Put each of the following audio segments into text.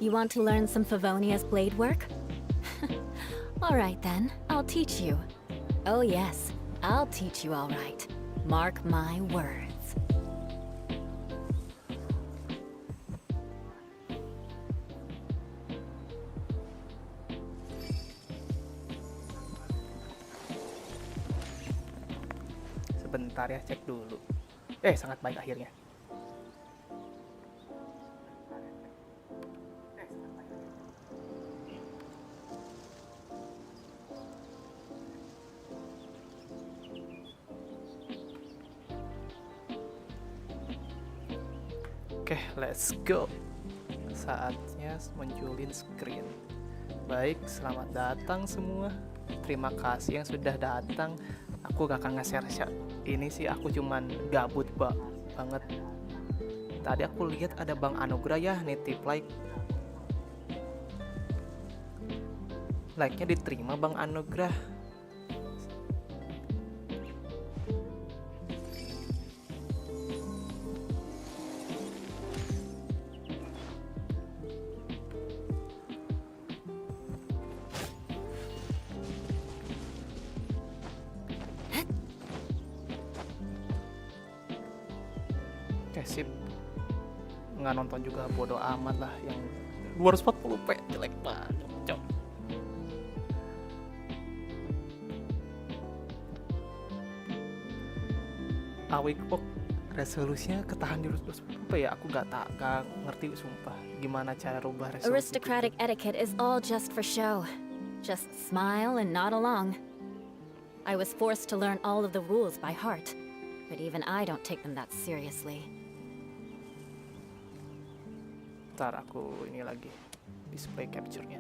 You want to learn some Favonia's blade work? Alright then, I'll teach you. Oh yes, I'll teach you alright. Mark my words. Sebentar ya, cek dulu. Sangat baik akhirnya. Oke, let's go. Saatnya munculin screen. Baik, selamat datang semua. Terima kasih yang sudah datang. Aku gak akan nge-share ini sih, aku cuman gabut banget. Tadi aku lihat ada Bang Anugrah ya nitip like-nya diterima Bang Anugrah. Sip, nggak nonton juga bodo amat lah. Yang 240p jelek banget, cok. Awik kok resolusinya ketahan di 240p ya? Aku nggak ngerti sumpah gimana cara rubah resolusi. Aristocratic etiquette is all just for show. Just smile and nod along. I was forced to learn all of the rules by heart, but even I don't take them that seriously. Ntar aku ini lagi display capture-nya.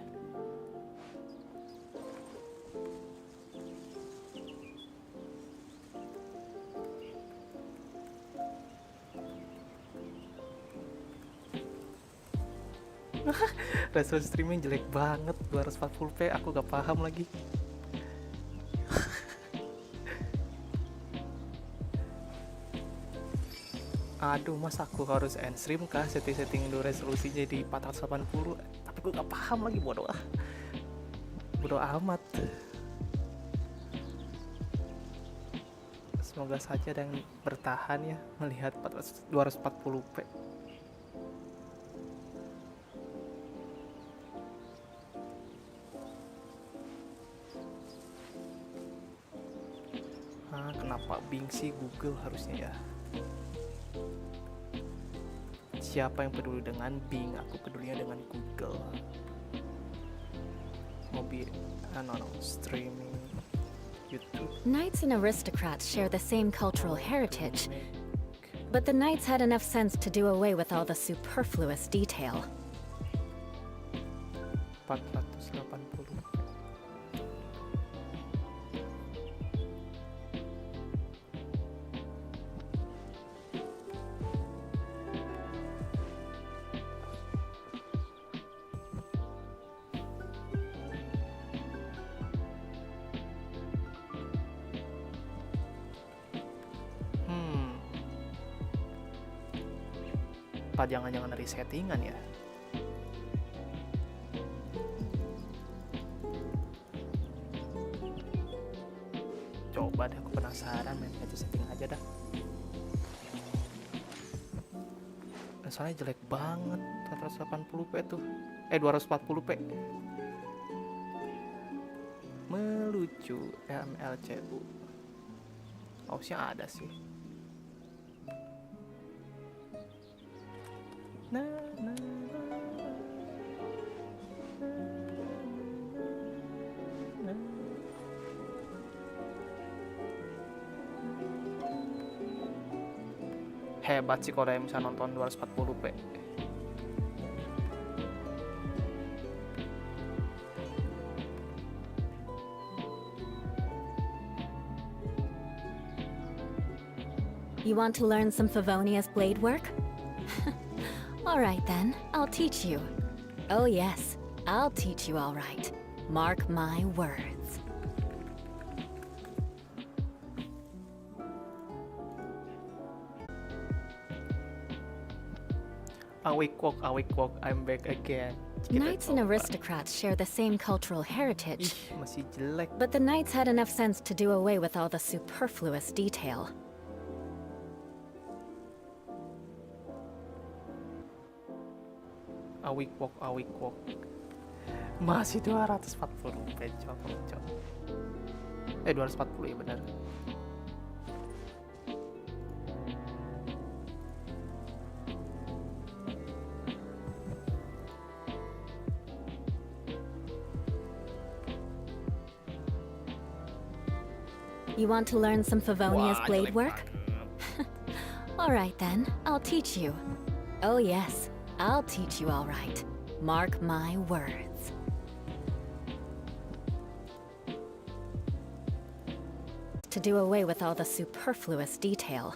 Resolusi streaming jelek banget, 240p, aku gak paham lagi. Aduh, mas aku harus end stream kah? Setting dulu resolusi jadi 480. Tapi gue gak paham lagi, bodoh amat. Semoga saja ada yang bertahan ya melihat 240p. Kenapa Bing sih? Google harusnya ya. Siapa yang peduli dengan Bing? Aku pedulinya dengan Google. Streaming YouTube. Knights and aristocrats share the same cultural heritage, but the knights had enough sense to do away with all the superfluous detail. 480. Apa jangan-jangan dari settingan ya? Coba deh, aku penasaran, main aja setting aja dah. Soalnya jelek banget 480p tuh. 240p. Melucu MLCU. Harusnya ada sih. Hebat sih kalau yang bisa nonton 240p. You want to learn some Favonia's blade work? Alright then, I'll teach you. Oh yes, I'll teach you alright. Mark my words. Awake walk, I'm back again. Knights and aristocrats share the same cultural heritage, Ih, masih jelek. but the knights had enough sense to do away with all the superfluous detail. Awik walk. Masih 240 rupiah, cok. 240 ya benar. You want to learn some Favonia's Wah, blade jelek work? banget. Alright then, I'll teach you. Oh yes, I'll teach you all right. Mark my words. To do away with all the superfluous detail.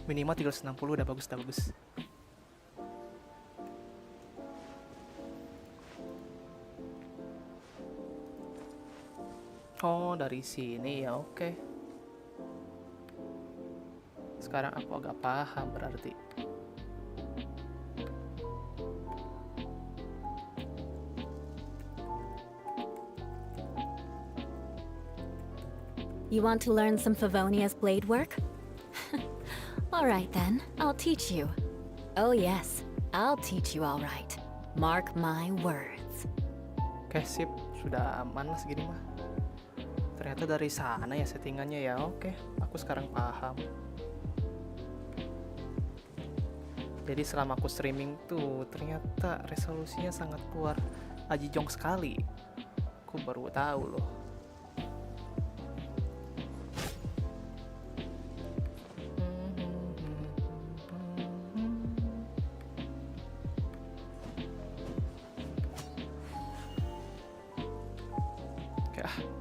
Minimal 360 udah bagus. Oh, dari sini ya, oke. Sekarang aku agak paham berarti. You want to learn some Favonia's blade work? Alright then, I'll teach you. Oh yes, I'll teach you all right. Mark my words. Oke, sip. Sudah aman lah segini mah. Ternyata dari sana ya settingannya ya. Oke, aku sekarang paham. Jadi selama aku streaming tuh ternyata resolusinya sangat keluar ajijong sekali. Aku baru tahu loh.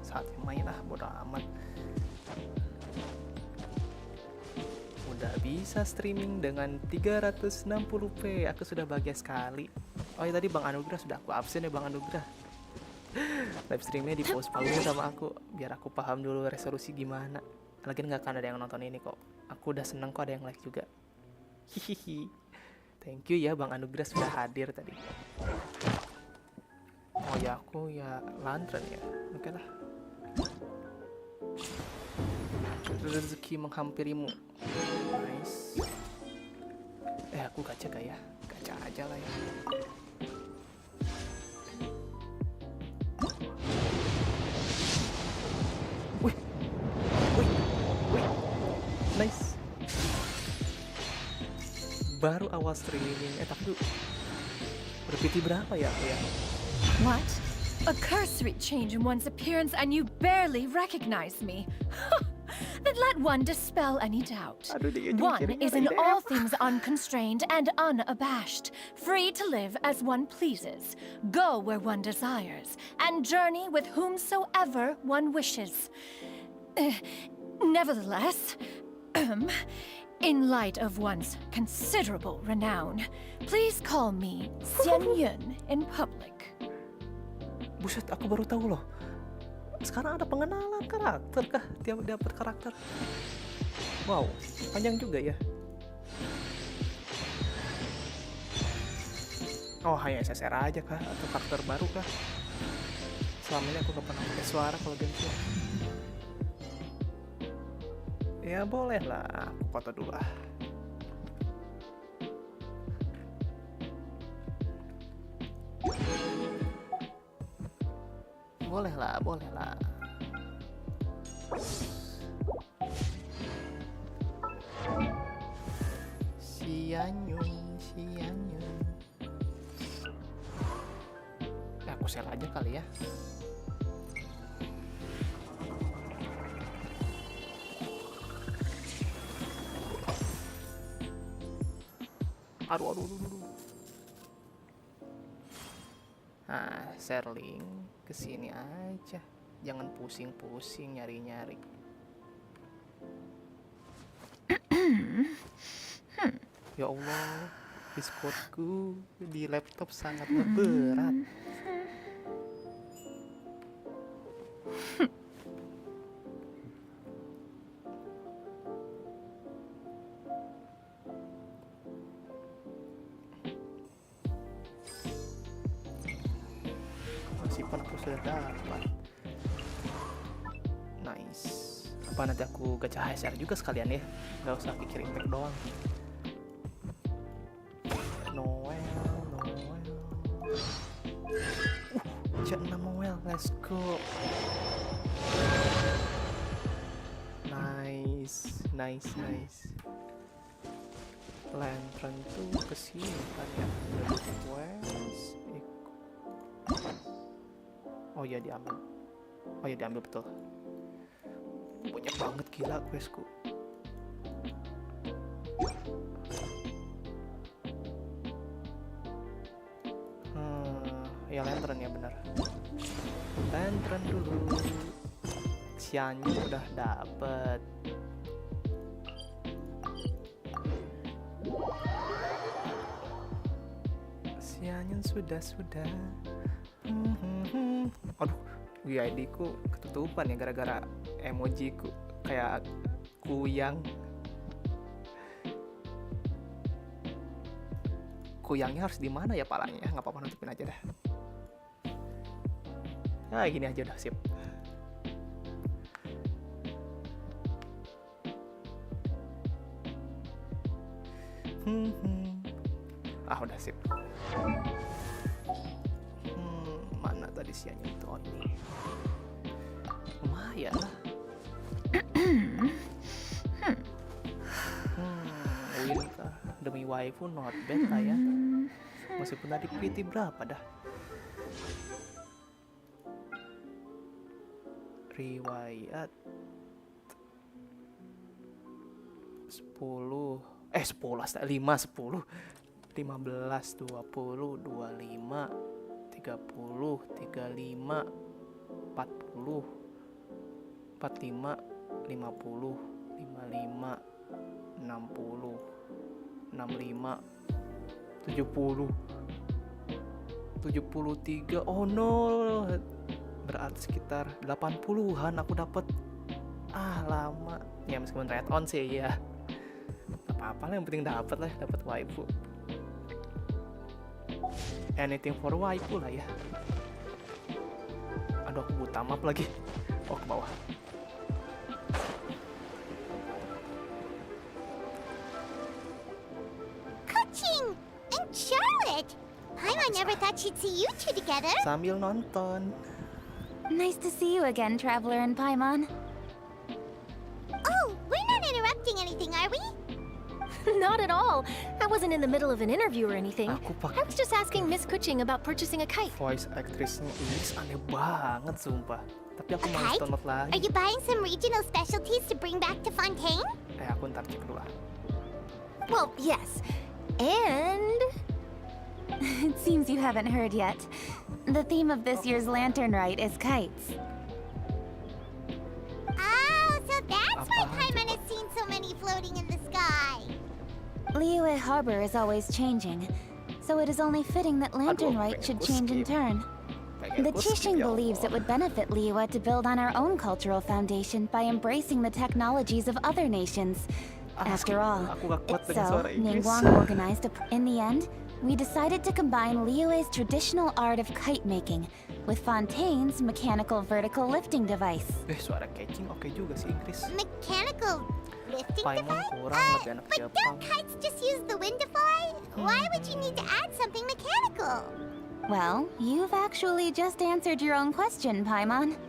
Saatnya main bodo amat. Udah bisa streaming dengan 360p. Aku sudah bahagia sekali. Oh ya, tadi Bang Anugrah sudah aku absen ya, Bang Anugrah. Live streamnya di postpone sama aku biar aku paham dulu resolusi gimana. Lagian nggak akan ada yang nonton ini kok. Aku udah seneng kok ada yang like juga. Hihihi. Thank you ya Bang Anugrah sudah hadir tadi. Oh ya, aku ya lantern ya. Oke lah. Rezeki menghampirimu. Nice. Aku gacha gak ya? Gacha aja lah ya. Wih. Nice. Baru awal streaming. Tapi udah PT berapa ya aku ya? What? A cursory change in one's appearance and you barely recognize me. Then let one dispel any doubt. One is in all things unconstrained and unabashed, free to live as one pleases, go where one desires, and journey with whomsoever one wishes. Nevertheless, in light of one's considerable renown, please call me Xianyun in public. Buset, aku baru tahu loh. Sekarang ada pengenalan karakter kah? Tiap dapat karakter. Wow, panjang juga ya. Oh, hanya SSR aja kah? Atau karakter baru kah? Selama ini aku gak pernah pakai suara kalau game. Ya boleh lah, aku foto dulu ah. Boleh lah. Xianyun. Aku sel aja kali ya. Aduh. Nah, share link kesini aja. Jangan pusing-pusing nyari-nyari. Ya Allah, Discordku di laptop sangat berat. Simpan aku sudah dapat. Nice. Apa nanti aku gacha HSR juga sekalian ya? Gak usah Kikir impact doang. Noel. Cek 6 Noel, let's go. Nice. Lantern tuh kesini kan ya. Request. Oh iya diambil betul. Banyak banget gila questku. Ya lantern ya benar. Lantern dulu. Xianyun udah dapet. Xianyun sudah. Aduh, GID ku ketutupan ya gara-gara emojiku kayak kuyang. Kuyangnya harus di mana ya palanya? Nggak apa-apa, nutupin aja dah. Nah, gini aja udah sip. Udah sip. Mana tadi Xianyun itu? Oh ini. Lumayan lah. Win kah? Demi waifu not bad lah ya. Meskipun tadi pretty berapa dah? Riwayat 10 10 15 20 25 30 35 40 40 45 50 55 60 65 70 73. Oh no, berarti sekitar 80-an aku dapat. Lama ya, meskipun red on sih ya, apa-apa lah, yang penting dapat waifu. Anything for waifu lah ya. Aduh, aku buta map lagi. Oh, ke bawah. Coaching and Charlotte. I never thought she'd see you two together. Sambil nonton. Nice to see you again, Traveler and Paimon. Oh, we're not interrupting anything, are we? Not at all. I wasn't in the middle of an interview or anything. Aku I pakai was just asking Miss Kuching about purchasing a kite. voice actressnya Inggris aneh banget sumpah. Tapi aku mau Kite? download Are lagi. you buying some regional specialties to bring back to Fontaine? Aku ntar cek dulu lah. Well, yes. And It seems you haven't heard yet. The theme of this year's Lantern Rite is kites. Oh, so that's why Apaan Paimon coba? has seen so many floating in the sky. Liyue Harbor is always changing, so it is only fitting that Lantern Aduh, Rite pengen should ku change in skip. turn. The Pengen ku skip, Qixing ya believes it Allah. would benefit Liyue to build on our own cultural foundation by embracing the technologies of other nations. After all, Aku gak kuat it's dengan so suara Inggris. Ningguang organized in the end, we decided to combine Liyue's traditional art of kite making with Fontaine's mechanical vertical lifting device. Suara catching oke juga sih Inggris. Mechanical lifting Paimon device? kurang lebih anak But Jepang. don't kites just use the wind to fly? Why would you need to add something mechanical? Well, you've actually just answered your own question, Paimon.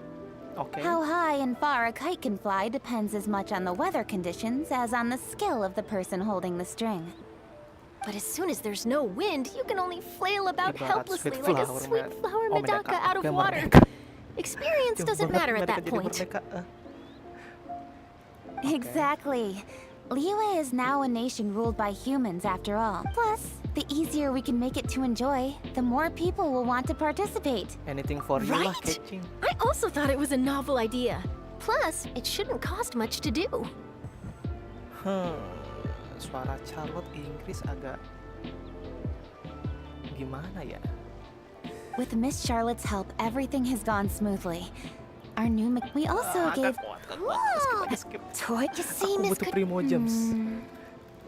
Oke. How high and far a kite can fly depends as much on the weather conditions as on the skill of the person holding the string. But as soon as there's no wind, you can only flail about Ibarat helplessly sweet like a flower, sweet flower oh, medaka out of Oke, water. merdeka. Experience Jauh doesn't banget matter at mereka that jadi point. merdeka. Exactly. Liyue is now a nation ruled by humans after all. Plus, The easier we can make it to enjoy, the more people will want to participate. Anything for you lah, Right? catching. I also thought it was a novel idea. Plus, it shouldn't cost much to do. Suara Charlotte Inggris agak gimana ya? With Miss Charlotte's help, everything has gone smoothly. Our new we also gave Skip. toy. You see, Aku Miss butuh Primogems.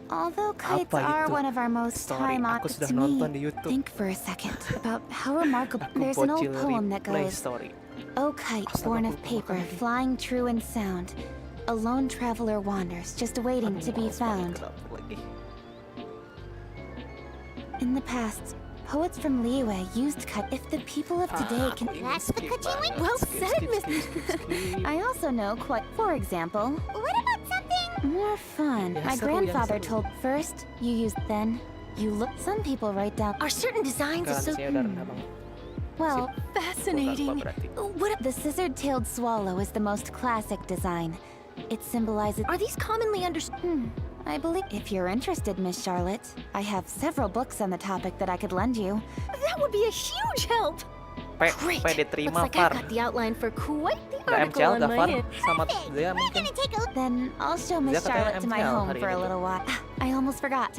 Although kites Apa are itu? one of our most Sorry, time aku honored sudah to nonton me. di YouTube. Think for a second about how remarkable. Aku There's an old bocil poem that replay goes, story. "O kite born of paper, flying true and sound, a lone traveler wanders, just waiting to be Males paling found." kenapa lagi? In the past, poets from Liyue used kite. If the people of today can. That's the Kajin one? Well said, Miss. I also know quite. For example, What about something? more fun. Yang My seru, grandfather yang seru. told first you use, then you look. Some people write down. Are certain designs so Toleransinya udah rendah banget. Well, fascinating? berarti. What the scissored-tailed swallow is the most classic design. It symbolizes. are these commonly understood? I believe. If you're interested, Miss Charlotte, I have several books on the topic that I could lend you. That would be a huge help. Great. diterima Looks like I've Far. got the outline for quite the Udah article MCL on dah my Far head. sama Perfect. Zia We're mungkin. gonna take a Then I'll show Miss Dia katanya Charlotte to my MCL home hari for a ini. little while. I almost forgot.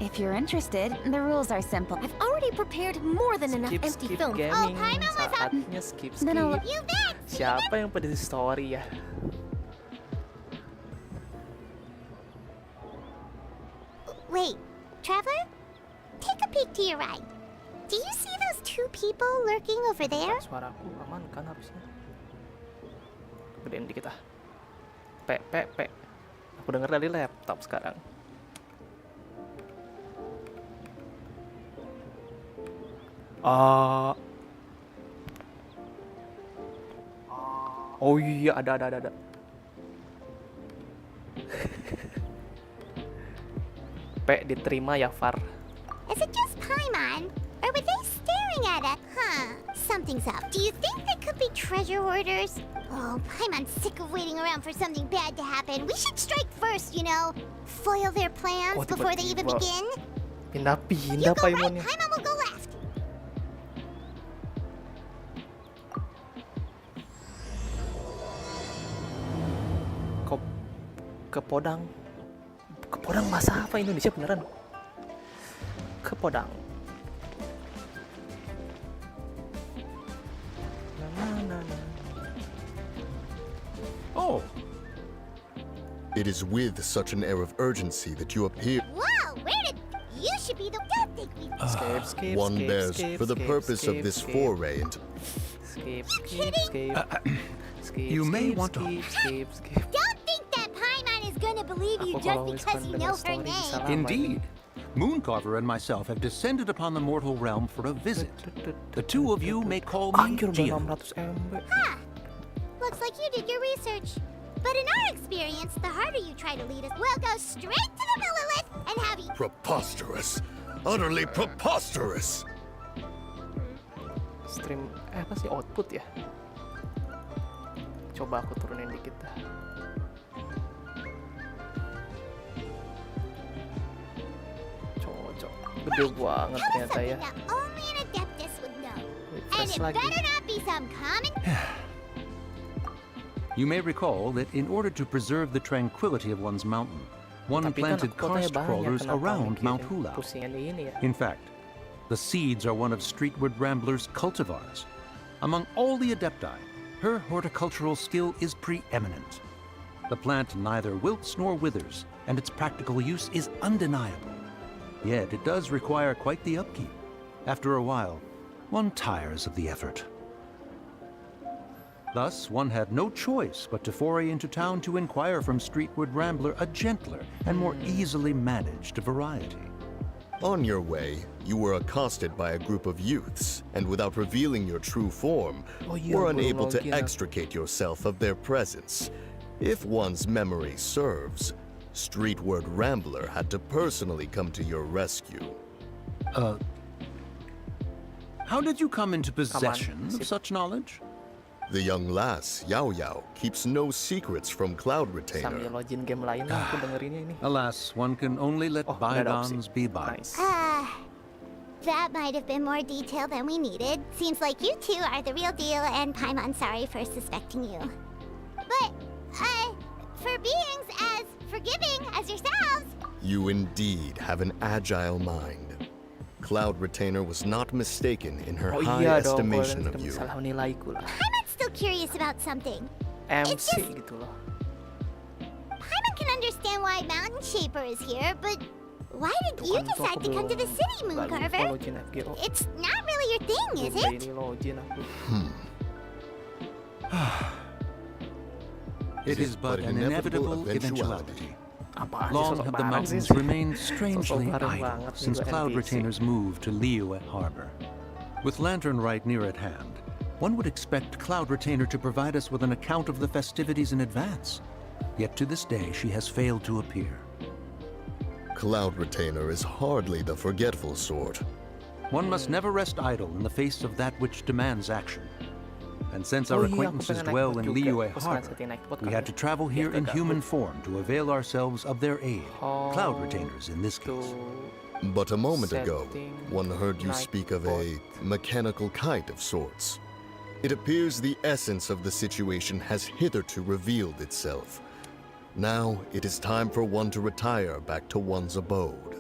If you're interested, the rules are simple. I've already prepared more than enough Skip empty skip film. gaming. Paimon was up. Saatnya skip Then I'll- skip. You bet. Siapa yang pada story ya? Wait, Traveler? Take a peek to your right. Do you see those two people lurking over there? Suaraku aman kan harusnya. Gedein dikit ah. Pe. Aku denger dari laptop sekarang. Oh iya, ada. Pe diterima ya Far. Is it just Paimon? Or were they staring at us? Huh, something's up. Do you think they could be treasure hoarders? Oh, Paimon's sick of waiting around for something bad to happen. We should strike first, you know? Foil their plans Oh, before they even tiba-tiba. begin? Pindah You go right, Paimonnya. Paimon will go left. Ke Podang. Ke Podang bahasa apa Indonesia beneran? Ke Podang. Na. Oh. It is with such an air of urgency that you appear. Whoa, where did... You should be the... Don't think we... Skip. One bears for the purpose of this foray into. Skip. You may want to- Skip. Don't think that Paimon is gonna believe you Aku just kalau because you know her story name. bisa lama Indeed. Mooncarver and myself have descended upon the mortal realm for a visit. The two of you may call me Anjir udah Xianyun. 600 MB. Huh. Looks like you did your research. But in our experience, the harder you try to lead us, we'll go straight to the Lilith and have you... Preposterous! Utterly preposterous! Stream apa sih output ya? Coba aku turunin dikit dah. Cocok. Gede banget Tell us ternyata something ya. that only an Adeptus would know. And Refresh it lagi. better not be some common... You may recall that in order to preserve the tranquility of one's mountain, one Tapi kan planted kotanya karst banyak, crawlers kenapa around mikirin Mount Hulao. Pusingin ini ya. In fact, the seeds are one of Streetward Rambler's cultivars. Among all the Adepti, her horticultural skill is preeminent. The plant neither wilts nor withers, and its practical use is undeniable. Yet it does require quite the upkeep. After a while, one tires of the effort. Thus, one had no choice but to foray into town to inquire from Streetward Rambler a gentler and more easily managed variety. On your way, you were accosted by a group of youths, and without revealing your true form, Oh iya, were baru unable to login aku. extricate yourself of their presence. If one's memory serves, Streetward Rambler had to personally come to your rescue. How did you come into possession Sip. of such knowledge? The young lass, Yao Yao, keeps no secrets from Cloud Sambil Retainer. login game lain aku dengerinnya ini. Alas, one can only let Oh, udah ada opsi. bygones be bygones. Nice. that might have been more detail than we needed. Seems like you two are the real deal, and Paimon's sorry for suspecting you. But, for beings as forgiving as yourselves, You indeed have an agile mind. Cloud Retainer was not mistaken in her Oh high iya dong, estimation kalau of you. salah menilaiku lah. Paimon's still curious about something. MC gitu loh. Paimon can understand why Mountain Shaper is here, but why did you Tuh kan, tuh decide aku to come to the belum- city, Moon nggak lupa Carver? login FGO. It's not really your thing, is Lupa it? ini login aku. It is but an inevitable eventuality. Apaan sih Long sosok have the barang sih? mountains remained strangely bareng idle banget nih since dua Cloud NPC. Retainer's move to Liyue Harbor. With Lantern Rite near at hand, one would expect Cloud Retainer to provide us with an account of the festivities in advance. Yet to this day, she has failed to appear. Cloud Retainer is hardly the forgetful sort. One must never rest idle in the face of that which demands action. And since Oh our iya, aku acquaintances pengen naik dwell boat in juga. Liyue Aku Harbor, setting naik boat we kali had ya. to travel here Biar in gak human gabut. form to avail ourselves of their aid. Cloud Oh, Retainers in this case. tuh. But a moment ago, Setting one heard you night speak of a mechanical kite of sorts. It appears the essence of the situation has hitherto revealed itself. Now it is time for one to retire back to one's abode.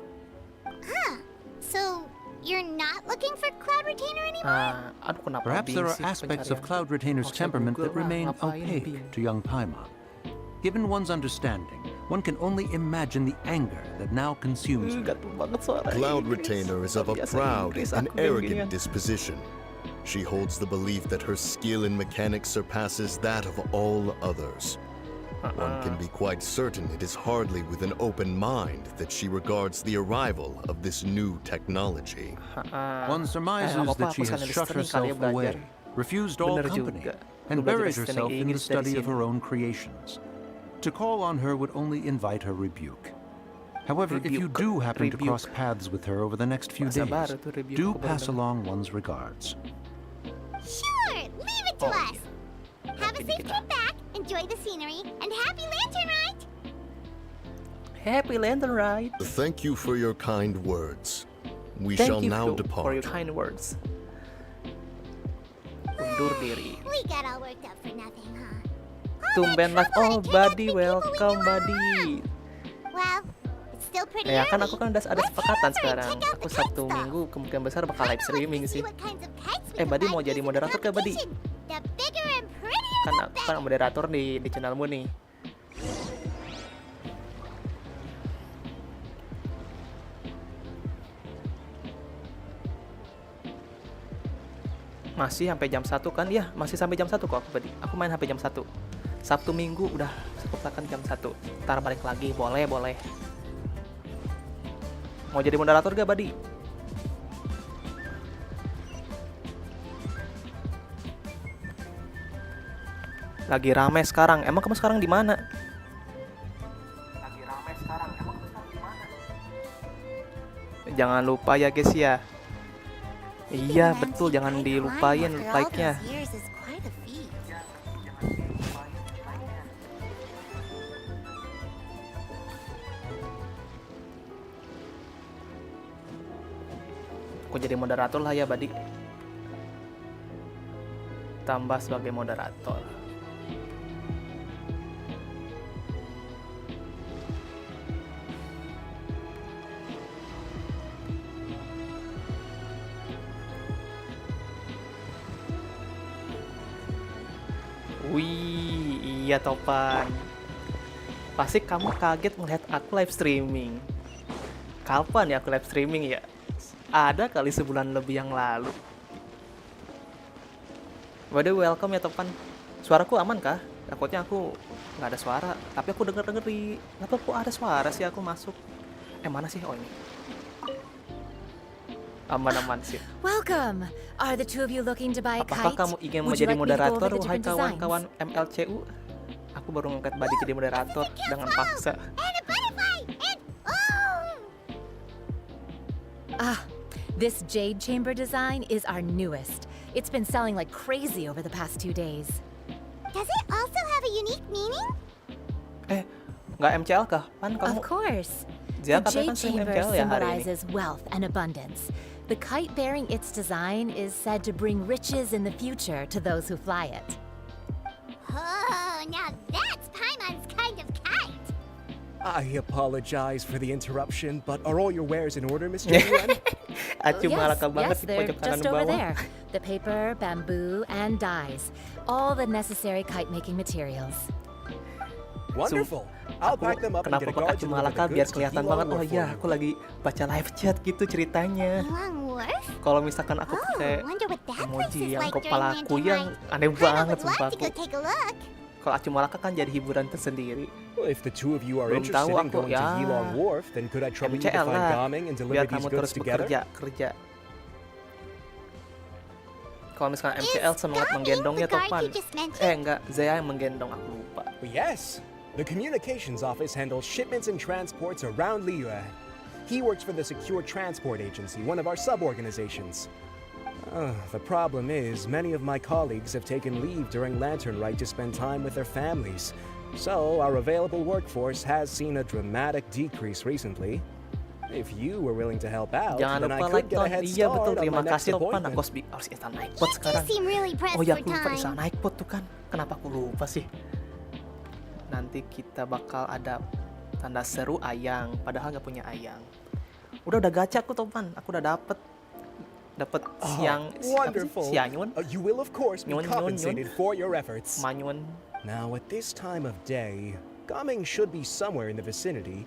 So, you're not looking for Cloud Retainer anymore? Aduh kenapa Perhaps there are basic aspects of pencarian? Cloud Retainer's Harusnya temperament Google that lah, remain ngapain opaque Bing? to young Paimon. Given one's understanding, one can only imagine the anger that now consumes her. Gatel banget suara Cloud Inggris. Retainer is of a Biasa proud Inggris, and aku arrogant gini-ginian. disposition. She holds the belief that her skill in mechanics surpasses that of all others. One can be quite certain it is hardly with an open mind that she regards the arrival of this new technology. One surmises apa-apa, that she aku has sekalian shut listening kali ya herself belajar. away, refused all Bener company, juga. and Aku belajar buried listening herself in the Inggris dari study of sini. her own creations. To call on her would only invite her rebuke. However, if you do happen to cross paths with her over the next few Bahasa days, baru tuh, rebuke, do aku baru pass dengar. along one's regards. Sure, leave it to Oh, us. iya. Have a Nanti safe kita- trip back, enjoy the scenery, and happy lantern ride! Happy Lantern Ride. Thank you for your kind words. We Thank shall you now for your depart. kind words. Undur diri. We got all worked up for nothing, huh? Tumben live. Oh, buddy, welcome, buddy. Well, it's still pretty Ya kan early. aku kan udah ada Let's head sepakatan over and sekarang. check out Aku the kite Sabtu stall. Minggu kemungkinan besar bakal live I'd like streaming to see sih. what kinds of kites we can Buddy buy mau to jadi use in the moderator ke, Buddy? competition. The bigger and prettier Kan the aku kan moderator di channelmu nih. Masih sampai jam 1 kan? Ya, masih sampai jam 1 kok aku, Buddy. Aku main sampai jam 1. Sabtu Minggu udah sepakatan jam 1. Ntar balik lagi, boleh. Mau jadi moderator gak, Buddy? Lagi rame sekarang. Emang kamu sekarang di mana? Lagi rame sekarang. Emang kamu sekarang di mana? Jangan lupa ya, guys ya. Iya, betul. Jangan dilupain like-nya. Aku jadi moderator lah ya, Buddy. Tambah sebagai moderator. Wih, iya Topan. Pasti kamu kaget melihat aku live streaming. Kapan ya aku live streaming ya? Ada kali sebulan lebih yang lalu. Waduh, welcome ya Topan. Suaraku aman kah? Takutnya aku nggak ada suara. Tapi aku denger di... Kenapa kok ada suara sih aku masuk? Mana sih? Oh ini. Aman-aman sih. Welcome. Are the two of you looking to buy a Apakah kite? kamu ingin Would you menjadi like me to go over moderator, the wahai different designs? kawan-kawan MLCU? Aku baru ngangkat Buddy jadi moderator dengan paksa. And a butterfly! And oh! Ah, this jade chamber design is our newest. It's been selling like crazy over the past 2 days. Does it also have a unique meaning? Nggak MCL kah? Kan kamu Of course. Zia The katanya kan jade sering chamber MCL ya hari ini. symbolizes wealth and abundance. The kite bearing its design is said to bring riches in the future to those who fly it. Oh, now that's Paimon's kind of kite. I apologize for the interruption, but are all your wares in order, Miss Xianyun? Acu malaka banget di they're pojok kanan just over bawah. there. The paper, bamboo, and dyes. All the necessary kite-making materials. Wonderful. I'll Aku pack them up and kenapa get a pakai guard Acu to deliver malaka the biar goods to kelihatan Hilo banget. Oh Wharf iya, for aku lagi baca live chat gitu ceritanya. Long Wharf? Kalau misalkan aku Oh, pakai wonder what that place emoji is yang like during kepalaku winter yang night. aneh Paimon banget would sumpah love to aku. go take a look. Kalau Acu malaka kan jadi hiburan tersendiri. Well, if the two of you are Belum interested tahu in aku, going to ya. Hilo Wharf, then could I trouble you to MCL find lah, Gaming and deliver biar these kamu goods terus together? bekerja. Kalau misalkan Is MCL semangat Gaming menggendongnya the guard Topan. you just mentioned? Enggak, Zaya yang menggendong, aku lupa. Well, yes. The communications office handles shipments and transports around Liyue. He works for the Secure Transport Agency, one of our sub-organizations. The problem is, many of my colleagues have taken leave during Lantern Rite to spend time with their families. So, our available workforce has seen a dramatic decrease recently. If you were willing to help out, Jangan then I lupa could like get a ton. head Iya betul, start on terima my next kasih Topan. appointment. Aku harus instan naik pot You sekarang. seem really pressed Oh ya, for aku lupa instan time. naik pot tuh kan. Kenapa aku lupa sih? Nanti kita bakal ada tanda seru ayang, padahal nggak punya ayang. Udah gacha aku Topan, aku udah dapet Wonderful. Xianyun, You will, of course, be Nyun, nyun, compensated for your efforts. Manyun. Now, at this time of day, Gaming should be somewhere in the vicinity.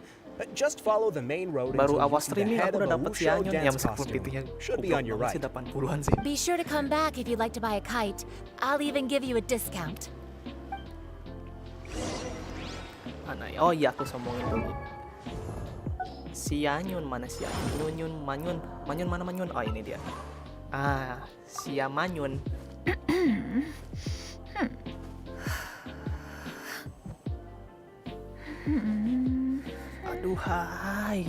Just follow the main road Baru until you awal see the streaming head aku of udah a dapet Wushu Xianyun. Ya dance meskipun costume. pintunya Should be on your right. sih 80-an sih. Be sure to come back if you'd like to buy a kite. I'll even give you a discount. Mana ya? Oh iya, aku sombongin dulu. Xianyun mana Xianyun? Nyun, Manyun. Manyun mana Manyun? Oh ini dia. Manyun. Aduh, hai.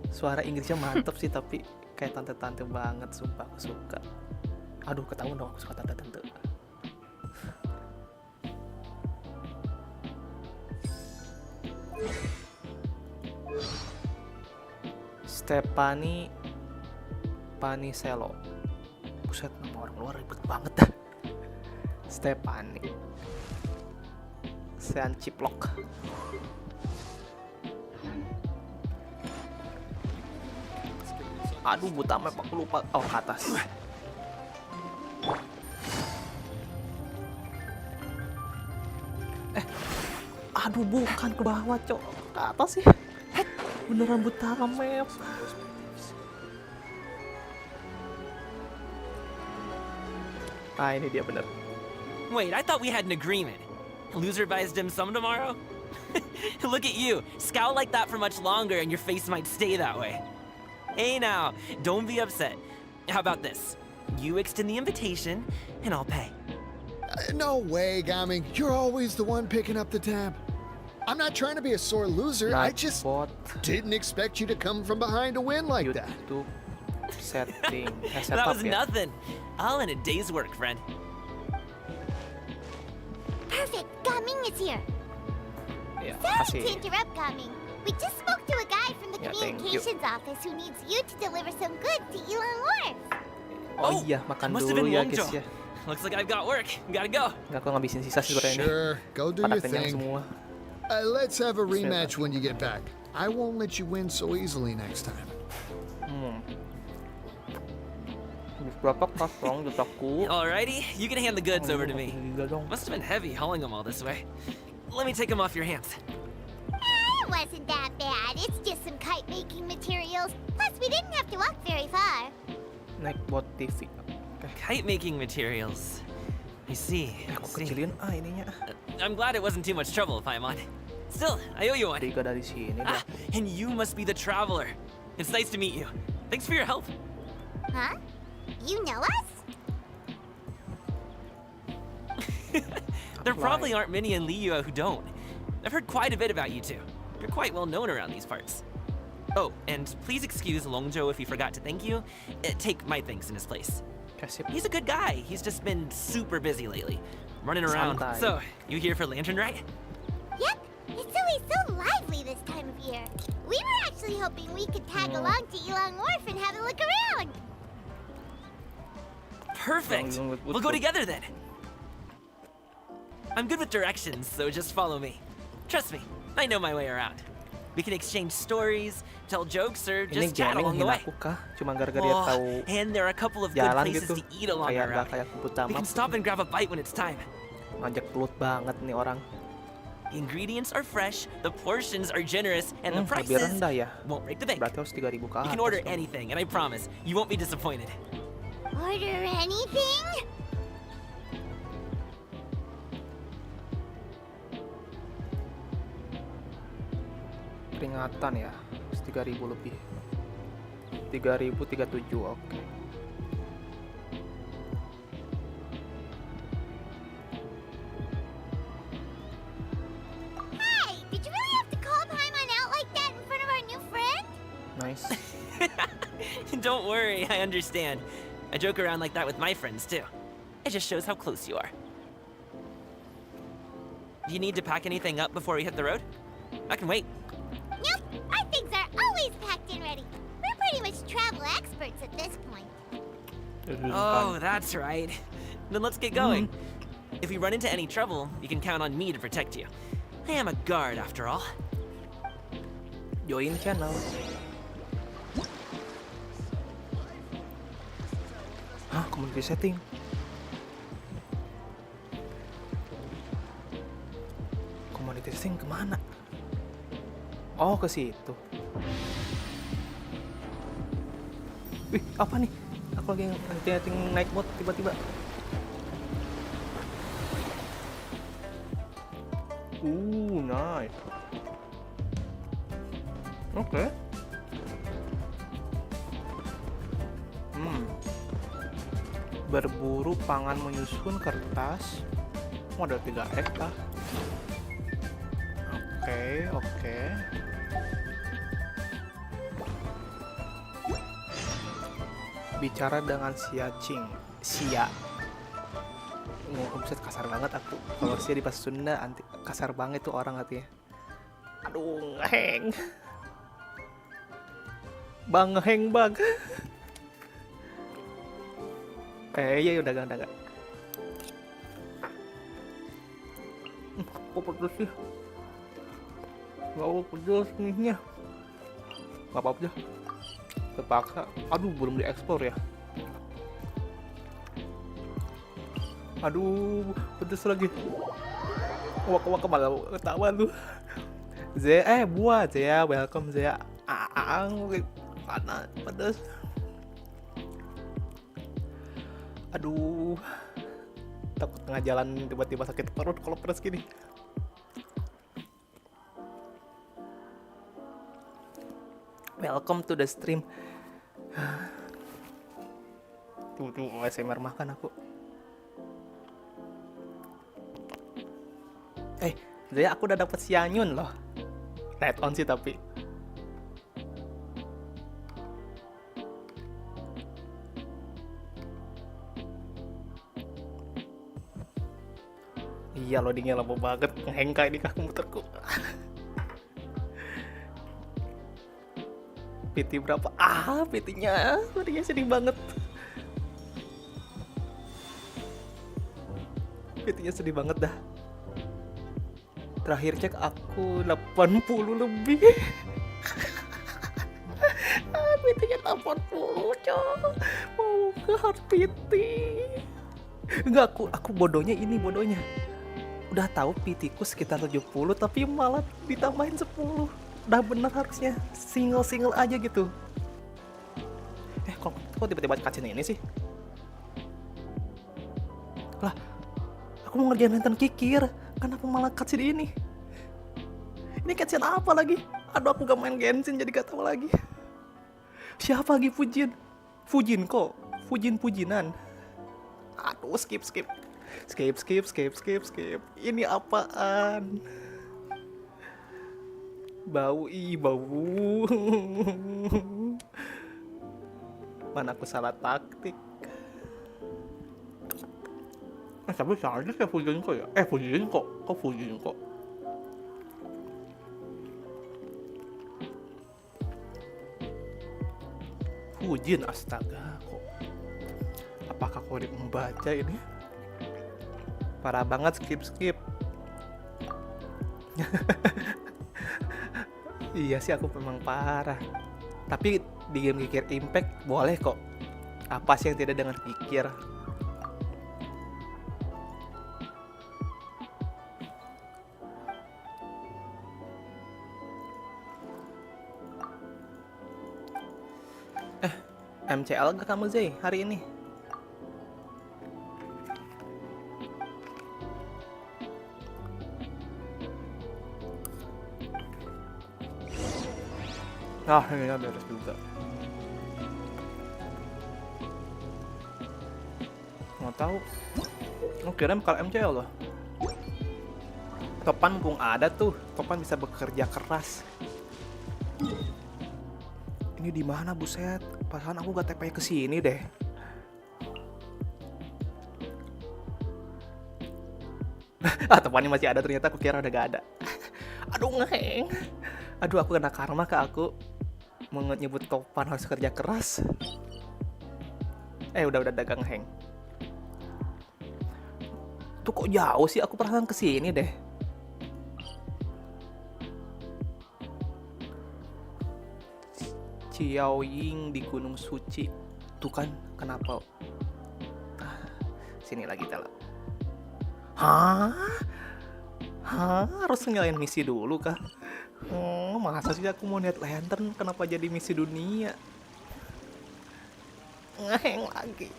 Suara Inggrisnya mantep sih, tapi kayak tante-tante banget, sumpah aku suka. Aduh, ketahuan dong aku suka tante-tante. Stephanie Paniselo. Buset, nama orang luar ribet banget dah. Stephanie Sean Ciplok. Aduh, buta map aku lupa. Oh, ke atas. Aduh, bukan ke bawah, Cok. Ke atas sih. Beneran buta map. Ini dia bener. Wait, I thought we had an agreement. Loser buys dim sum tomorrow? Look at you. Scowl like that for much longer and your face might stay that way. Hey now, don't be upset. How about this? You extend the invitation and I'll pay. No way, Gaming. You're always the one picking up the tab. I'm not trying to be a sore loser. I just Bot, didn't expect you to come from behind to win like that. YouTube, setting, That setup was ya. nothing. All in a day's work, friend. Perfect. Gaming is here. Ya, Sorry to kasih. interrupt, Gaming. We just spoke to a guy from the Yeah, thank you. communications office who needs you to deliver some goods to Elon Wharf. Oh iya, makan must have dulu been ya Wongjo. guys ya. Looks like I've got work. Gotta go. Nggak, aku ngabisin sisa sih goreng ini. Sure, go do Pada your kenyang thing. semua. Let's have a rematch when you get back. I won't let you win so easily next time. Berapa kosong jutaku? Alrighty, you can hand the goods over to me. Enggak dong. Must have been heavy hauling them all this way. Let me take them off your hands. It wasn't that bad. It's just some kite-making materials. Plus, we didn't have to walk very far. Naik bot TV. Oke. Kite making materials. I see. Aku kecilin ininya. I'm glad it wasn't too much trouble, Paimon. Still, I owe you one. Tiga dari sini dah. And you must be the traveler. It's nice to meet you. Thanks for your help. Huh? You know us? There probably aren't many in Liyue who don't. I've heard quite a bit about you two. You're quite well known around these parts. Oh, and please excuse Longjo if he forgot to thank you. Take my thanks in his place. Kasih. He's a good guy. He's just been super busy lately, running around. Santai. So, you here for Lantern, right? Yep. It's always so lively this time of year. We were hoping we could tag along to Ilang Wharf and have a look around. Perfect. We'll go together then. I'm good with directions, so just follow me. Trust me, I know my way around. We can exchange stories, tell jokes, or Ini just chat Jamming along the way. aku kah? Cuma gara-gara dia tahu And there are a couple of good jalan places gitu. to eat along Kayak our nggak route. kayak kumpul We tamak. can stop and grab a bite when it's time. Ngajak pelut banget nih orang. The ingredients are fresh, the portions are generous, and the Lebih prices rendah ya. won't break the bank. Berarti harus 3.000 ke You atas. can order dong. anything, and I promise, you won't be disappointed. Order anything? Peringatan ya. 3.000 lebih. 3.037, oke. Hey, did you really have to call Paimon out like that in front of our new friend? Nice. Don't worry, I understand. I joke around like that with my friends too. It just shows how close you are. Do you need to pack anything up before we hit the road? I can wait. Nope, our things are always packed and ready. We're pretty much travel experts at this point. Oh, that's right. Then let's get going. If we run into any trouble, you can count on me to protect you. I am a guard after all. Join channel. Hah, community setting. Community setting kemana? Oh, ke situ. Wih, apa nih? Aku lagi setting night mode tiba-tiba. Nice. Oke. Berburu pangan menyusun kertas. Oh, ada 3 hektar. Oke. Bicara dengan Sia. Buset, kasar banget aku. Kalau Sia di bahasa Sunda kasar banget tuh orang artinya. Aduh, ngeheng. Ngeheng bang. Ya udah gak. Kok pedes sih? Gak apa pedes nih. Gak apa-apa aja. Terpaksa. Aduh, belum diekspor ya. Aduh, pedes lagi. Wah malah ketawa lu. Buat ya, welcome Zea. Panas, pedes. Aduh, takut tengah jalan tiba-tiba sakit perut kalau pedes gini. Welcome to the stream. Tuh ASMR makan aku. Jadi aku udah dapet Xianyun loh. Red on sih tapi. Iya, loadingnya lama banget, ngehengkai di komputerku. PT berapa? PT-nya sedih banget. PT-nya sedih banget dah. Terakhir cek aku 80 lebih. PT-nya 80, coy. Mau ke hard PT. Enggak, aku bodohnya. Udah tahu PT ku sekitar 70 tapi malah ditambahin 10. Udah bener harusnya single aja gitu. Kok tiba-tiba cutscene ini sih? Lah, aku mau ngerjain Lantern Kikir. Kenapa malah cutscene ini? Ini cutscene apa lagi? Aduh, aku gak main Genshin jadi gak tahu lagi. Siapa lagi Fujinan. Aduh, skip. Ini apaan? Bau. Mana aku salah taktik. Tapi salahnya kayak Fujin kok ya? Kok Fujin kok? Fujin, astaga. Kok apakah kau membaca ini? Parah banget, skip. Iya sih, aku memang parah. Tapi di game Kikir Impact boleh kok. Apa sih yang tidak dengan Kikir? MCL gak kamu Zay hari ini? Ini beres juga. Mau tahu? Kira bakal MCL loh. Topan kung ada tuh. Topan bisa bekerja keras. Ini di mana buset? Perasaan aku gak TP ke sini deh. Topannya masih ada, ternyata aku kira udah gak ada. Aduh ngeheng. Aduh, aku kena karma ke aku. Menyebut Topan harus kerja keras. Udah dagang heng. Tuh kok jauh sih? Aku perasaan ke sini deh. Xianyun di Gunung Suci. Tuh kan, kenapa? Sini lagi tela. Hah? Harus nyalain misi dulu kah? Masa sih aku mau lihat lantern, kenapa jadi misi dunia? Ngeheng lagi.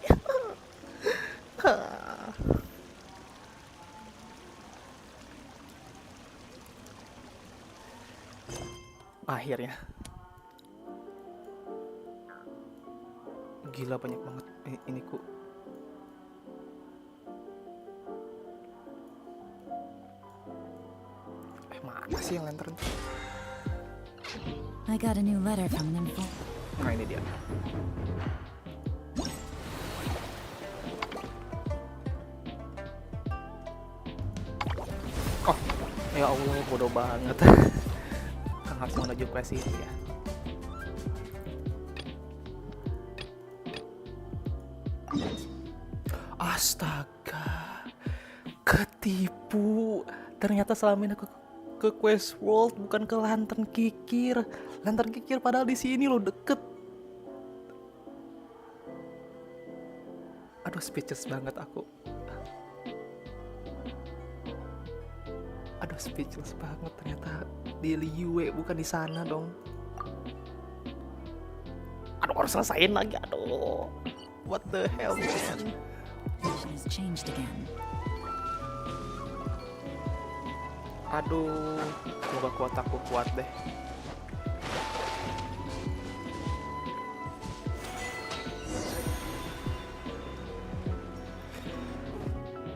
Akhirnya. Gila banyak banget ini ku. Mana sih yang lantern? I got a new letter from Nympho. Nah ini dia. Oh, ya Allah, bodoh banget. Kan harus menuju quest itu ya. Astaga, ketipu. Ternyata selama ini aku ke Quest World, bukan ke Lantern Kikir. Lantern Kikir padahal di sini loh, deket. Aduh, speechless banget aku. Aduh, speechless banget. Ternyata di Liyue, bukan di sana dong. Aduh, harus selesain lagi. Aduh, what the hell, man. She's changed again. Aduh, semoga kuotaku kuat deh.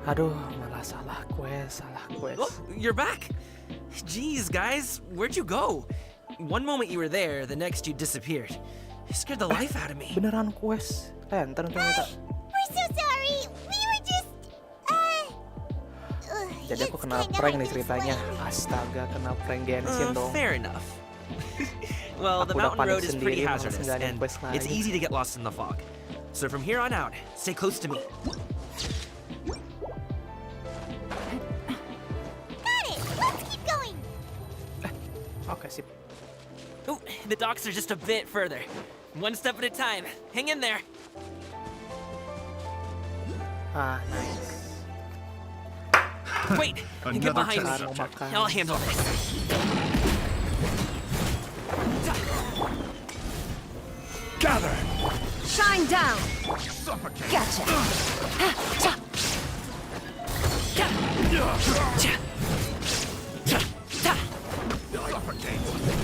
Aduh, malah salah quest. Oh, you're back? Jeez, guys, where'd you go? One moment you were there, the next you disappeared. You scared the life out of me. Beneran quest lantern ternyata. We're so sorry. We were just Jadi aku kena prank nih ceritanya. Astaga, kena prank Genshin dong. Fair enough. Well, the Aku udah mountain panik road is pretty sendiri, hazardous, malah and quest it's lain. easy to get lost in the fog. So from here on out, stay close to me. got it. Let's keep going. Oke, sip. Oh, the docks are just a bit further. One step at a time. Hang in there. Nice. Wait, get behind me. I'll handle this. Gather! Shine down! Gotcha!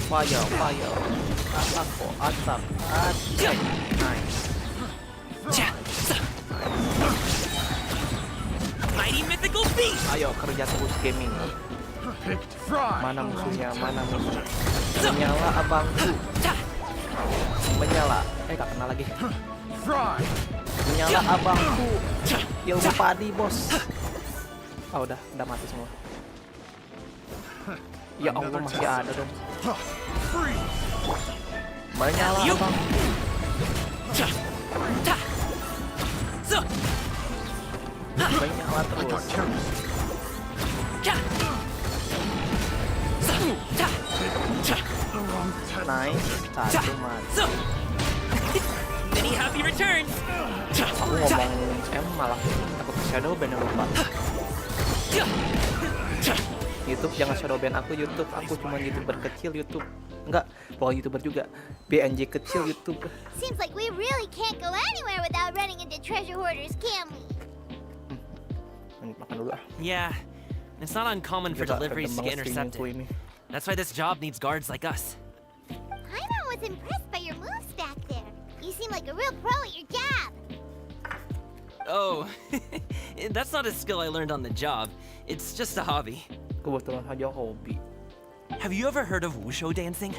Fire. Asap. Nice. Mighty mythical beast! Ayo kerja terus gaming. Mana musuhnya? Menyala abangku. Menyala. Gak kena lagi. Menyala abangku. Ilmu padi, bos. Udah mati semua. Ya Allah, masih ada dong. Menyala abangku. Gepeng nyala terus. Nice, satu mati. Many happy returns. Aku ngomong malah takut ke shadow ban yang lupa. YouTube jangan shadow ban aku YouTube. Aku cuma YouTuber kecil YouTube. Enggak, bukan YouTuber juga. BNJ kecil YouTube. Seems like we really can't go anywhere without running into treasure hoarders, can we? Makan dulu ah. Yeah, it's not uncommon for Gila, deliveries to get kedem banget intercepted. streamingku ini. That's why this job needs guards like us. Paimon was impressed by your moves back there. You seem like a real pro at your job. Oh, that's not a skill I learned on the job. It's just a hobby. Kebetulan aja hobi. Have you ever heard of wushu dancing?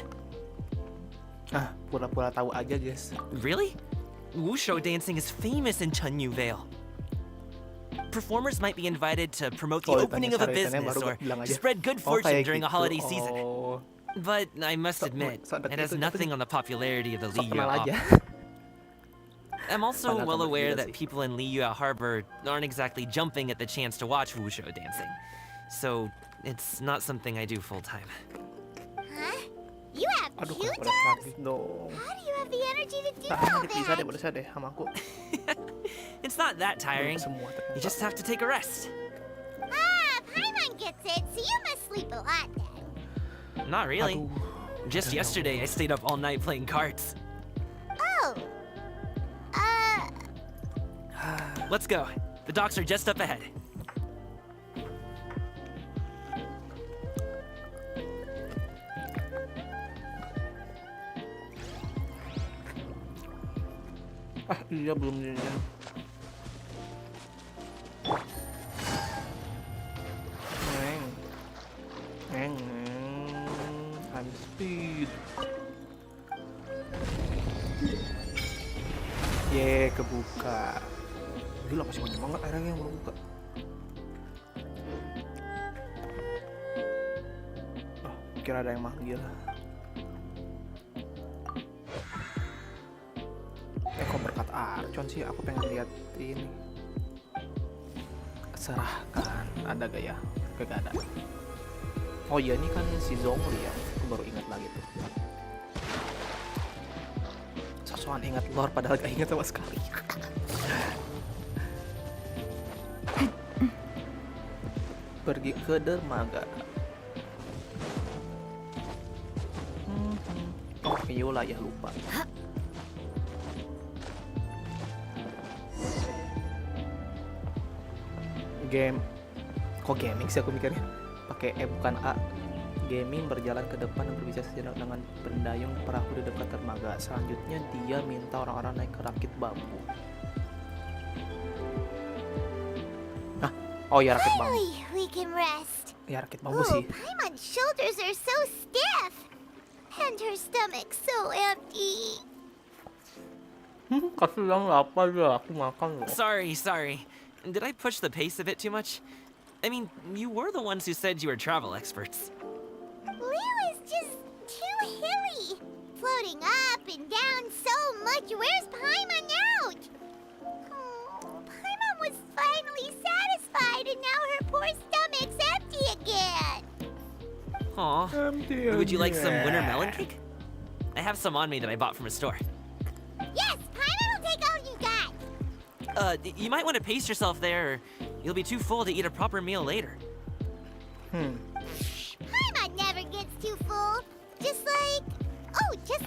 Ah, pura-pura tahu aja guys. Really? Wushu dancing is famous in Xianyun Vale. Performers might be invited to promote the opening of a business or to spread good fortune during a holiday season. But I must admit, it has nothing on the popularity of the Liyue opera. I'm also well aware that people in Liyue Harbor aren't exactly jumping at the chance to watch wushu dancing. So it's not something I do full time. Huh? You have Aduh, two udah jobs? praktis dong. How do you have the energy to do Nah, all nanti bisa deh, that? bisa deh sama aku. It's not that tiring. Semua You just have to take a rest. Ah, Paimon gets it, so you must sleep a lot then. Not really. Aduh. Just yesterday, I stayed up all night playing cards. Oh. Let's go. The docks are just up ahead. Ah, iya belum jajan. I'm speed. Ye, kebuka. Gila masih banyak banget airnya yang belum buka. Oh, kira ada yang manggil. Kok berkat Archon sih? Aku pengen lihat ini. Serahkan. Ada gak ya? Gak ada. Oh iya, ini kan si Zhongli ya. Aku baru ingat lagi tuh. Sosokan ingat lore padahal gak ingat sama sekali. Pergi ke dermaga. Oh, Yola ya, lupa. Game. Kok gaming sih aku mikirnya? Pakai E bukan A. Gaming berjalan ke depan dan berbicara sejenak dengan pendayung perahu di dekat dermaga. Selanjutnya dia minta orang-orang naik ke rakit bambu. Nah, oh ya rakit bambu. Finally, we can rest. Ya rakit bambu Oh, sih. Paimon's shoulders are so stiff. And her stomach so empty. Kasih yang lapar ya, aku makan loh. Sorry. Did I push the pace a bit too much? I mean, you were the ones who said you were travel experts. Liyue is just too hilly. Floating up and down so much. Where's Paimon now? Oh, Paimon was finally satisfied and now her poor stomach's empty again. Aw. Would you like some winter melon cake? I have some on me that I bought from a store. Yes, Paimon will take all you got. You might want to pace yourself there, or you'll be too full to eat a proper meal later. Paimon never gets too full. Just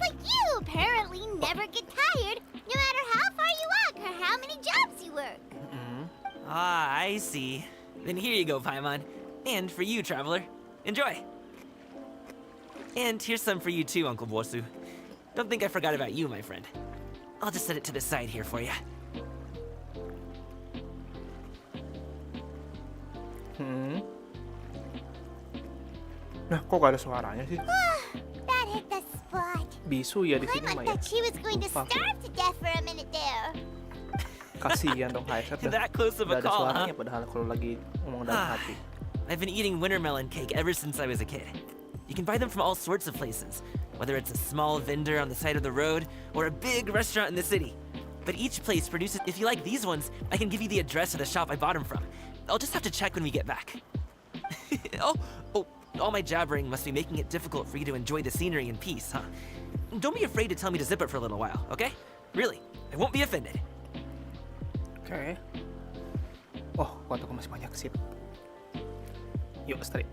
like you apparently never get tired, no matter how far you walk or how many jobs you work. Ah, I see. Then here you go, Paimon. And for you, traveler. Enjoy. And here's some for you too, Uncle Bosu. Don't think I forgot about you, my friend. I'll just set it to the side here for you. Nah, kok gak ada suaranya sih? That hit the spot. Bisu ya di sini Paimon mah ya. thought she was going to Lupa aku. starve to death for a minute there. Kasihan dong Haiser dah. That close of a Udah ada call, suaranya huh? padahal kalau lagi ngomong dalam hati. I've been eating winter melon cake ever since I was a kid. You can buy them from all sorts of places, whether it's a small vendor on the side of the road or a big restaurant in the city. but each place produces. If you like these ones, I can give you the address of the shop I bought them from. I'll just have to check when we get back. oh, all my jabbering must be making it difficult for you to enjoy the scenery in peace, huh? Don't be afraid to tell me to zip it for a little while, okay? Really, I won't be offended. Oke. Oh, waktuku masih banyak, sip. Yuk, straight.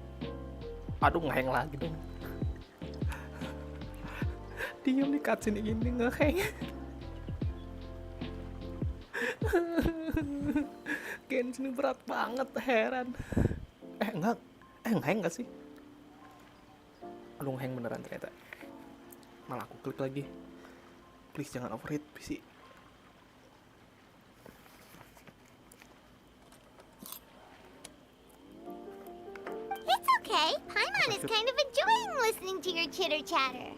Aduh, ngeheng lagi dong. Diam di cutscene ini ngeheng. Genshin berat banget, heran. Ngeheng gak sih? Aduh, ngeheng beneran ternyata. Malah aku klik lagi. Please jangan overheat, PC. It's okay. Paimon is kind of enjoying listening to your chitter-chatter.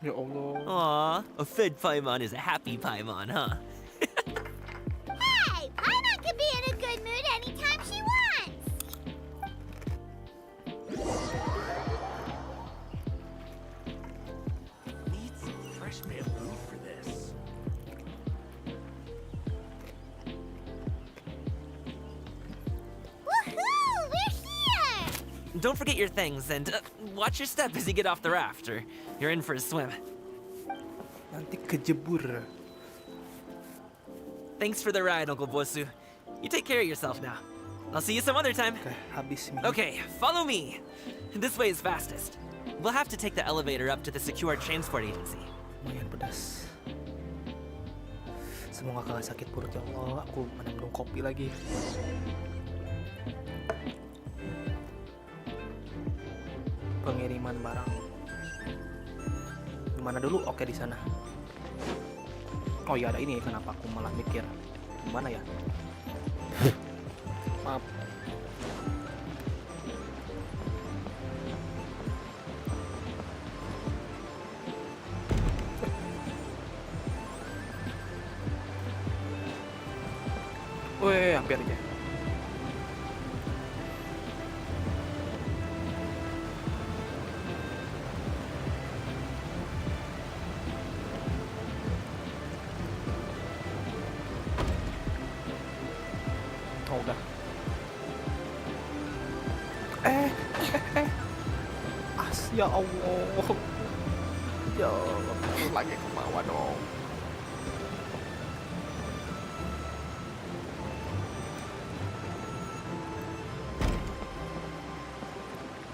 Ya Allah. Aw, a fed Paimon is a happy Paimon, huh? Hey, Paimon can be in a good mood anytime she wants. Need some fresh bamboo for this. Woohoo! We're here! Don't forget your things and watch your step as you get off the raft, or you're in for a swim. Nanti kejebur. Thanks for the ride, Uncle Bosu. You take care of yourself now. I'll see you some other time. Oke, habis nih. Okay, follow me. This way is fastest. We'll have to take the elevator up to the secure transport agency. Lumayan pedas. Semoga kagak sakit perut ya Allah. Aku mana minum kopi lagi. Pengiriman barang. Gimana dulu? Oke, di sana. Oh iya, ada ini. Kenapa aku malah mikir gimana ya? Maaf. Weh, hampir aja. Oh, udah. Ya Allah. Ya Allah, lagi ke bawah dong.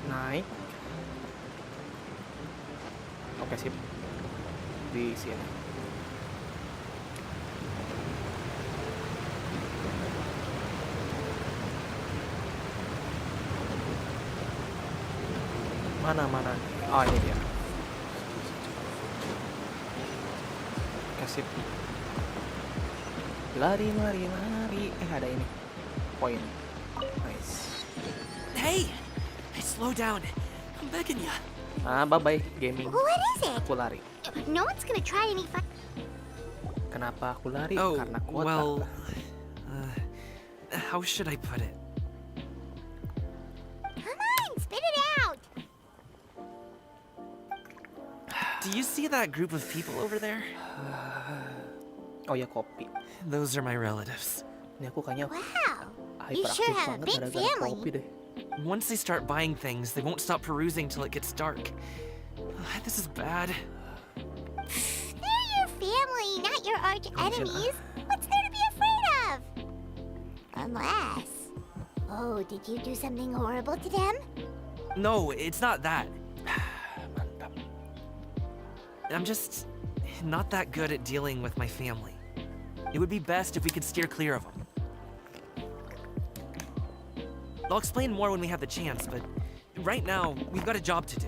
Naik. Oke, sip. Di sini. Mana? Oh, ini dia. Kasih. Lari. Ada ini. Poin. Nice. Hey! Slow down. I'm begging ya. Bye-bye, gaming. What is it? Aku lari. No one's gonna try any fun. Kenapa aku lari? Oh, Karena kuota. well... how should I put it? Come on, spit it out. Do you see that group of people over there? Oh ya, kopi. Those are my relatives. Ini aku kayaknya Wow. You hyperaktif sure have a banget big gara-gara family. kopi deh. Once they start buying things, they won't stop perusing till it gets dark. This is bad. They're your family, not your arch enemies. What's there to be afraid of? Unless... Oh, did you do something horrible to them? No, it's not that. Mantap. I'm just not that good at dealing with my family. It would be best if we could steer clear of them. I'll explain more when we have the chance, but right now, we've got a job to do.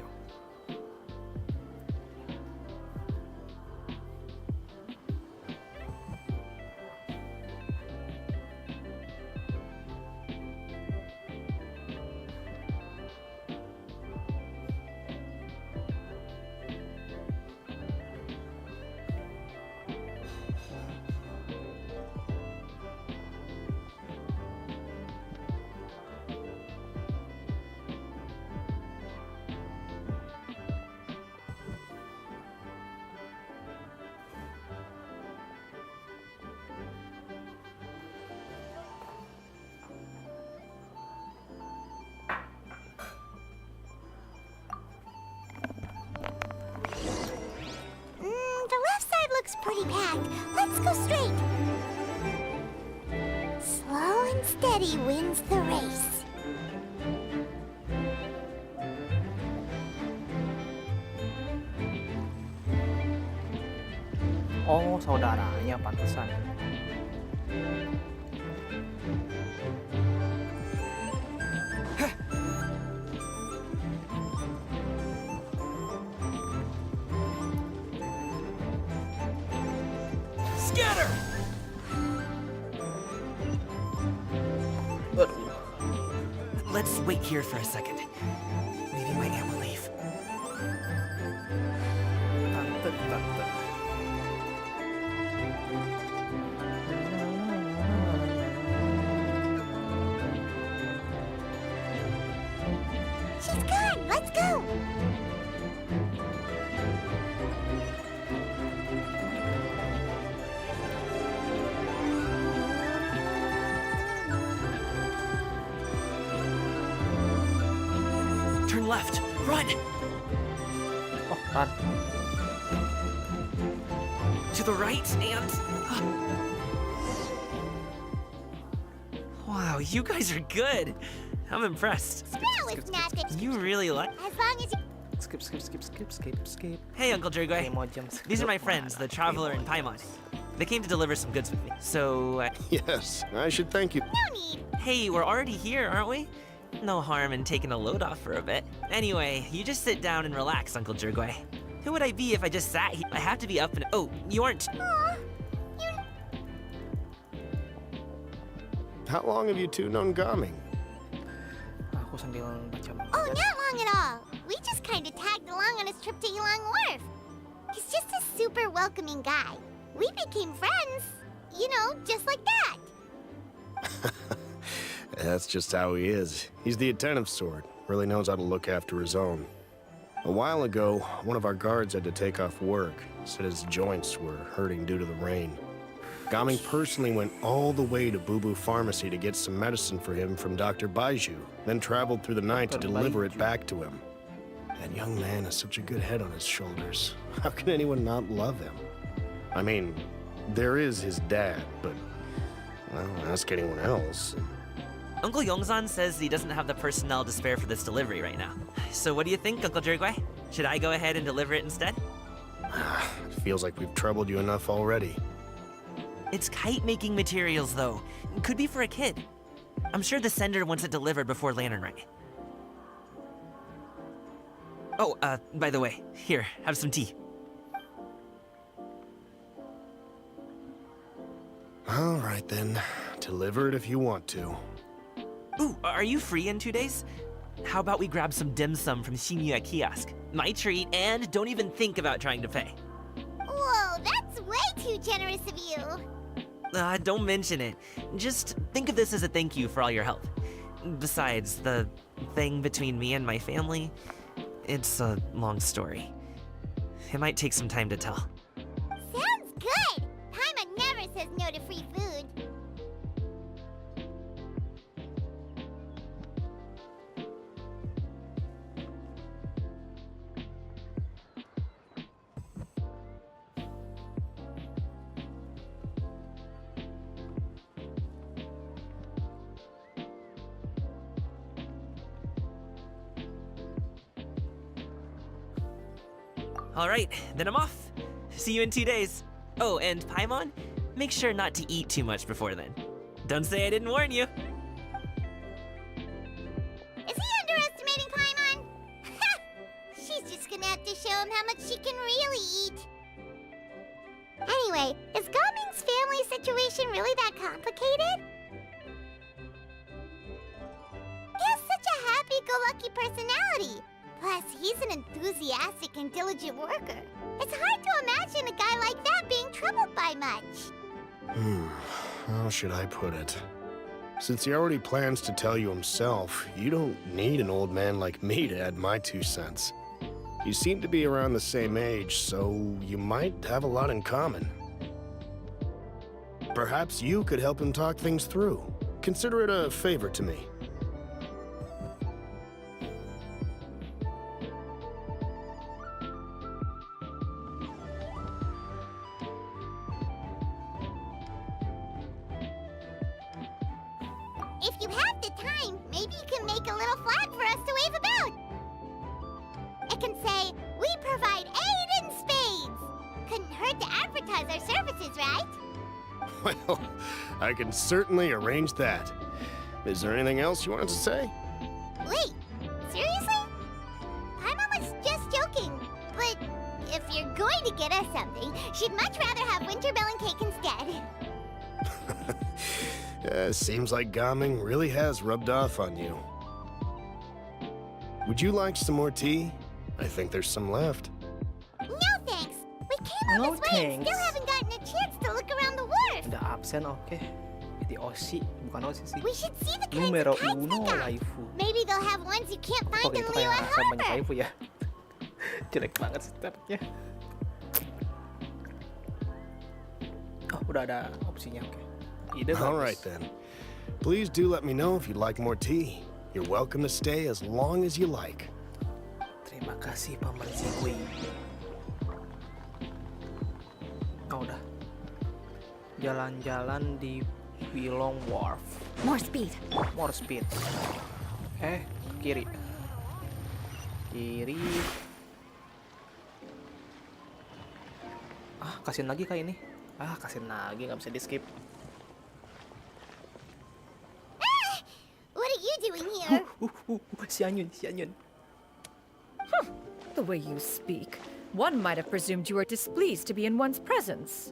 steady wins the race. Oh, saudaranya pantesan. Scatter! Let's wait here for a second. Maybe my aunt will leave. Tante. She's gone. Let's go. Turn left. Run! Oh, run. To the right and... Wow, you guys are good. I'm impressed. That was not the... You really like... As long as you... Skip. Hey, Uncle Jergway. These are my friends, the Traveler and Paimon. They came to deliver some goods with me. So, Yes, I should thank you. No need. hey, we're already here, aren't we? No harm in taking a load off for a bit. Anyway, you just sit down and relax, Uncle Jergway. Who would I be if I just sat here? I have to be up and... Oh, you aren't... Aw, How long have you two known Gaming? Aku sambil baca manga. Oh, not long at all. We just kind of tagged along on his trip to Yulong Wharf. He's just a super welcoming guy. We became friends. You know, just like that. That's just how he is. He's the attentive sort. Really knows how to look after his own. A while ago, one of our guards had to take off work. Said his joints were hurting due to the rain. Gaming personally went all the way to Boo Boo Pharmacy to get some medicine for him from Dr. Baiju, then traveled through the night to deliver it back to him. That young man has such a good head on his shoulders. How can anyone not love him? I mean, there is his dad, but, well, ask anyone else. Uncle Yongzan says he doesn't have the personnel to spare for this delivery right now. So what do you think, Uncle Jergway? Should I go ahead and deliver it instead? It feels like we've troubled you enough already. It's kite-making materials, though. Could be for a kid. I'm sure the sender wants it delivered before Lantern Rite. Oh, by the way, here, have some tea. All right then, deliver it if you want to. Ooh, are you free in 2 days? How about we grab some dim sum from Xianyun kiosk? My treat, and don't even think about trying to pay. Whoa, that's way too generous of you. Don't mention it. Just think of this as a thank you for all your help. Besides, the thing between me and my family, it's a long story. It might take some time to tell. Sounds good. Paimon never says no to free food. All right, then I'm off. See you in 2 days. Oh, and Paimon, make sure not to eat too much before then. Don't say I didn't warn you. Is he underestimating Paimon? She's just gonna have to show him how much she can really eat. Anyway, is Gaming's family situation really that complicated? He has such a happy-go-lucky personality. Plus, he's an enthusiastic and diligent worker. It's hard to imagine a guy like that being troubled by much. How should I put it? Since he already plans to tell you himself, you don't need an old man like me to add my 2 cents. You seem to be around the same age, so you might have a lot in common. Perhaps you could help him talk things through. Consider it a favor to me. Well, I can certainly arrange that. Is there anything else you wanted to say? Wait, seriously? Paimon was just joking. But if you're going to get us something, she'd much rather have winter melon cake instead. Seems like Gaming really has rubbed off on you. Would you like some more tea? I think there's some left. No thanks. We came all No this way and thanks. still haven't gotten a chance to look around the wharf. Udah absen, oke. Jadi Oshi, bukan Oshi sih. We should see the kinds Numero of kites they uno got. waifu. Maybe they'll have ones you can't find Oke, in itu Liyue kayak rasa banyak Harbor. waifu ya. Jelek banget startnya. Oh, udah ada opsinya, oke. Ide All bagus. right then. Please do let me know if you'd like more tea. You're welcome to stay as long as you like. Terima kasih Paman Zigui. Oh, udah. Jalan-jalan di Wilong Wharf. More speed. More speed. Ke kiri. Kiri. Ah, kasihin lagi kayak ini. Ah, kasihin lagi, nggak bisa di skip. What are you doing here? Xianyun, Xianyun. The way you speak, one might have presumed you were displeased to be in one's presence.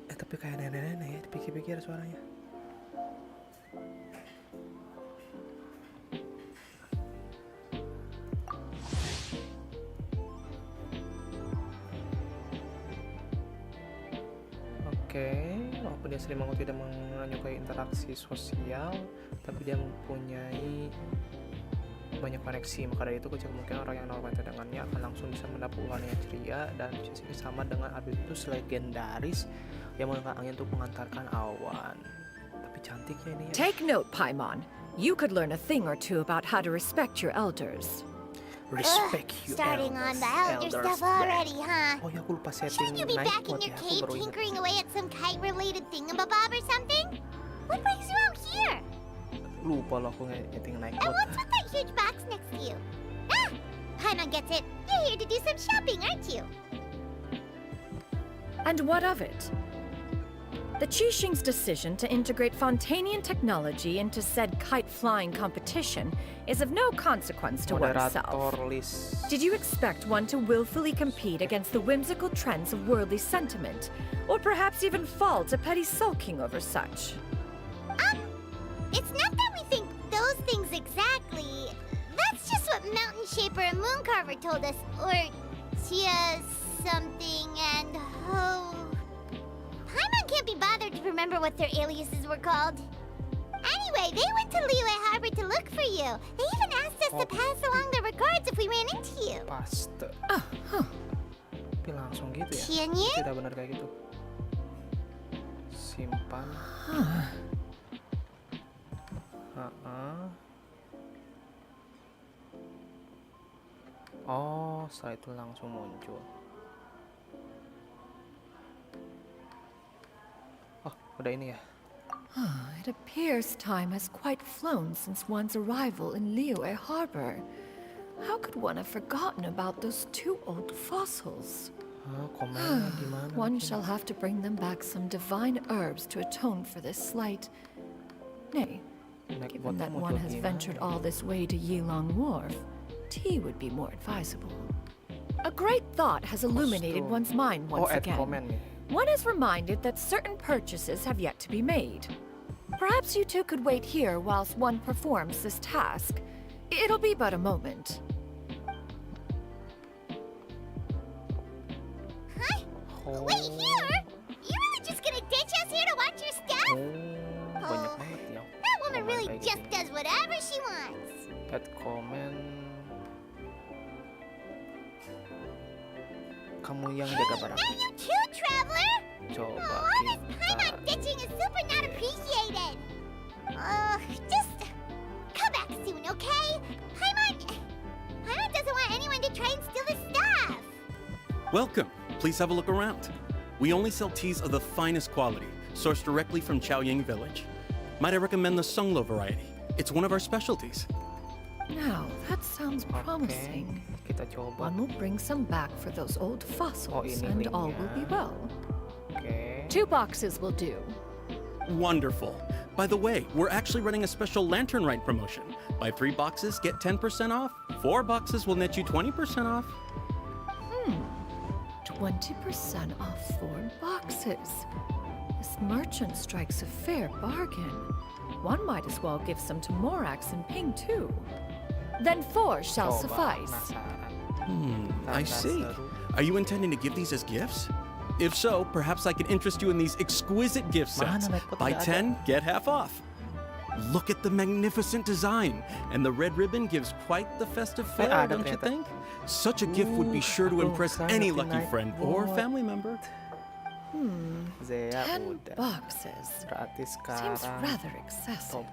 Tapi kayak nenek-nenek ya, dipikir-pikir suaranya. Oke, walaupun dia sering mengaku tidak menyukai interaksi sosial, tapi dia mempunyai banyak koneksi. Maka dari itu kecil kemungkinan orang yang normal dengannya akan langsung bisa mendapat yang ceria dan bisa sama dengan habitus legendaris yang menggunakan angin untuk mengantarkan awan. Tapi cantik ya ini ya. Take note, Paimon. You could learn a thing or two about how to respect your elders. Respect you Starting on the elder stuff yeah. already, huh? Oh ya, aku lupa setting Shouldn't you be night back in mode your ya. Aku cave baru ingat. tinkering away at some kite-related thingamabob or something? What brings you out here? Lupa loh aku setting night And mode. what's with that huge box next to you? Ah! Paimon gets it. You're here to do some shopping, aren't you? And what of it? The Qixing's decision to integrate Fontanian technology into said kite-flying competition is of no consequence to oneself. Moderator list. Did you expect one to willfully compete against the whimsical trends of worldly sentiment? Or perhaps even fall to petty sulking over such? It's not that we think those things exactly. That's just what Mountain Shaper and Moon Carver told us. Or Tia something and Ho. Paimon can't be bothered to remember what their aliases were called. Anyway, they went to Liyue Harbor to look for you. They even asked us to pass along their regards if we ran into you. Paste. Tapi langsung gitu ya. Xianyun? Tidak benar kayak gitu. Simpan. Oh, setelah itu langsung muncul. Oh, udah ini ya. It appears time has quite flown since one's arrival in Liyue Harbor. How could one have forgotten about those two old fossils? Komennya gimana? One shall have to bring them back some divine herbs to atone for this slight. Nay, given that one has ventured all this way to Yilong Wharf, tea would be more advisable. A great thought has illuminated one's mind once add again. comment nih. One is reminded that certain purchases have yet to be made. Perhaps you two could wait here whilst one performs this task. It'll be but a moment. Huh? Wait here? You really just gonna ditch us here to watch your stuff? Banyak banget ya. That woman Comment really kayak just gitu. does whatever she wants. Add comment. Kamu yang jaga barang. Now you too, traveler! Coba Aw, this Paimon kita. ditching is super not appreciated. Just come back soon, okay? Paimon doesn't want anyone to try and steal his stuff. Welcome. Please have a look around. We only sell teas of the finest quality, sourced directly from Chaoying Village. Might I recommend the Sunglo variety? It's one of our specialties. Now, that sounds promising. Kita coba. One will bring some back for those old fossils, ini and all linknya. will be well. Oke. 2 boxes will do. Wonderful. By the way, we're actually running a special lantern rite promotion. Buy 3 boxes, get 10% off. 4 boxes will net you 20% off. 20% off 4 boxes. This merchant strikes a fair bargain. One might as well give some to Morax and Ping too. Then 4 shall suffice. I see. Are you intending to give these as gifts? If so, perhaps I can interest you in these exquisite gift sets. Buy 10, get half off. Look at the magnificent design, and the red ribbon gives quite the festive flair, don't you think? Such a gift would be sure to impress any lucky friend or family member. 10 boxes. Seems rather excessive.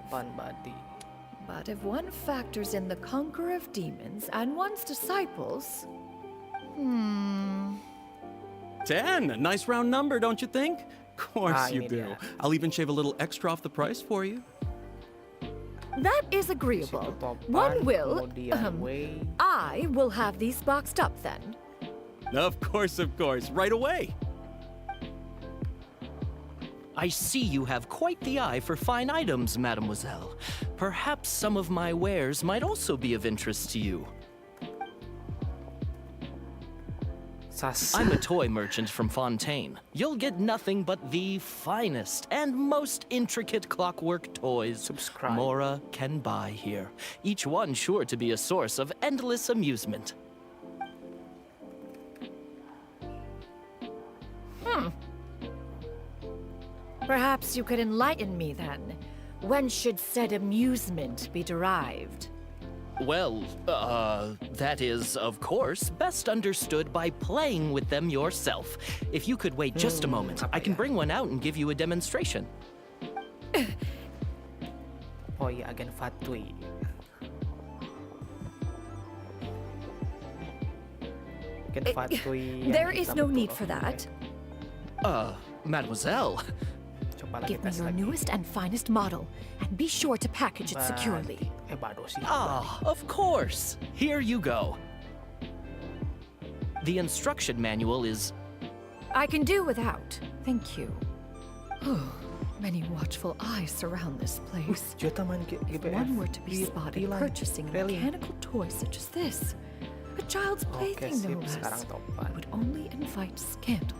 But if one factors in the conqueror of demons and one's disciples... 10! Nice round number, don't you think? Of course you ini do. dia. I'll even shave a little extra off the price for you. That is agreeable. One will... I will have these boxed up then. Of course, right away. I see you have quite the eye for fine items, mademoiselle. Perhaps some of my wares might also be of interest to you. I'm a toy merchant from Fontaine. You'll get nothing but the finest and most intricate clockwork toys Mora can buy here. Each one sure to be a source of endless amusement. Perhaps you could enlighten me then. When should said amusement be derived? Well, that is, of course, best understood by playing with them yourself. If you could wait just a moment, I can bring one out and give you a demonstration. Oh iya, agen Fatui. Agen Fatui. There is no need for that. Mademoiselle. Give me your newest and finest model, and be sure to package it securely. Of course. Here you go. The instruction manual is... I can do without. Thank you. Many watchful eyes surround this place. If one were to be spotted purchasing a mechanical toy such as this, a child's plaything no less, it would only invite scandal.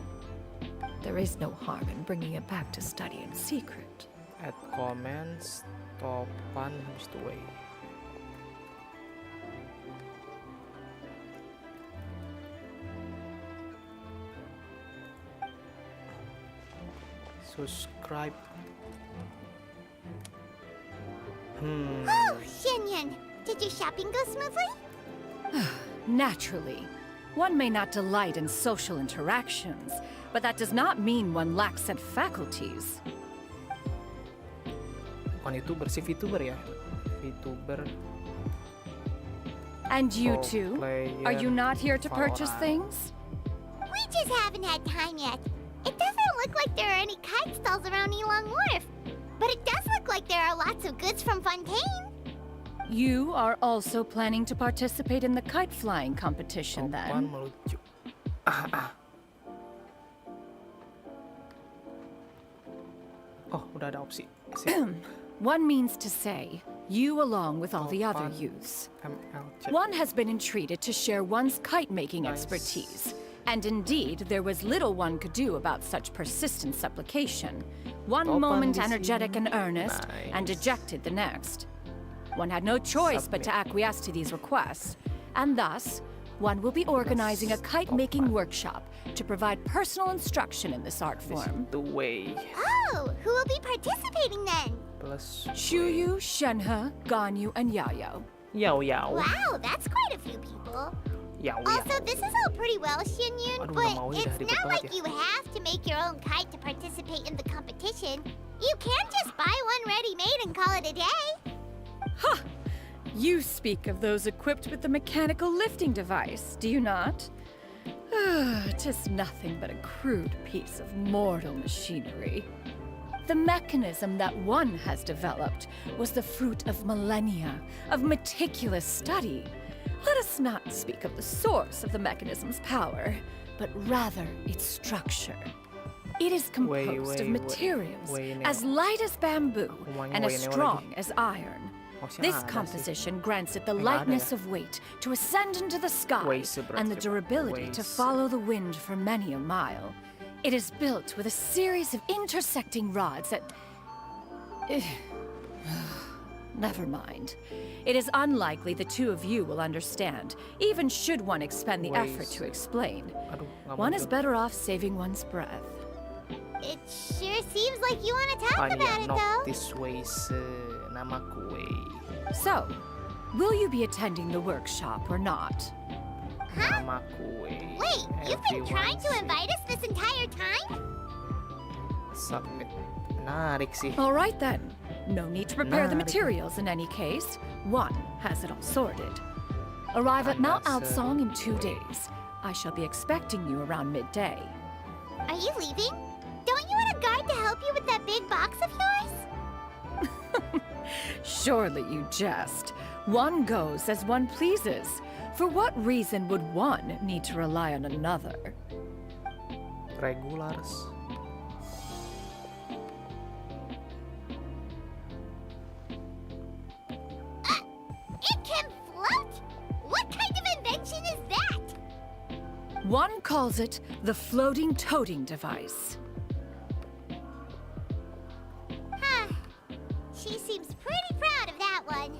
There is no harm in bringing it back to study in secret. Add comments, topan habis itu way. Subscribe. Oh, Xianyun, did your shopping go smoothly? Naturally. One may not delight in social interactions, but that does not mean one lacks said faculties. Bukan YouTuber, si VTuber ya. VTuber. And you too? Are you not here to purchase things? We just haven't had time yet. It doesn't look like there are any kite stalls around Elong Wharf, but it does look like there are lots of goods from Fontaine. You are also planning to participate in the kite flying competition then? Melucu. Oh, udah ada opsi. One means to say, you along with all the other youths. One has been entreated to share one's kite-making expertise. And indeed, there was little one could do about such persistent supplication. One moment energetic and earnest, and dejected the next. One had no choice but to acquiesce to these requests, and thus, one will be organizing a kite-making workshop to provide personal instruction in this art form. The way. Oh, who will be participating then? Shuyu, Shenhe, Ganyu, and Yayo. Yao Yao. Wow, that's quite a few people. Yao Also, this is all pretty well, Xianyun, but it's not like you have to make your own kite to participate in the competition. You can just buy one ready-made and call it a day. Ha! You speak of those equipped with the mechanical lifting device, do you not? Tis nothing but a crude piece of mortal machinery. The mechanism that one has developed was the fruit of millennia of meticulous study. Let us not speak of the source of the mechanism's power, but rather its structure. It is composed of materials as light as bamboo and as strong as iron. This composition grants it the lightness of weight to ascend into the sky and the durability to follow the wind for many a mile. It is built with a series of intersecting rods that... Never mind. It is unlikely the two of you will understand, even should one expend the effort to explain. One is better off saving one's breath. It sure seems like you want to talk about it, though. This way, namaku. So, will you be attending the workshop or not? Huh? Wait, you've been trying to invite us this entire time? All right then. No need to prepare the materials in any case. One has it all sorted. Arrive at Mount Outsong in 2 days. I shall be expecting you around midday. Are you leaving? Don't you want a guard to help you with that big box of yours? Surely you jest. One goes as one pleases. For what reason would one need to rely on another? Regulars. It can float? What kind of invention is that? One calls it the floating toting device. Huh. She seems pretty proud of that one.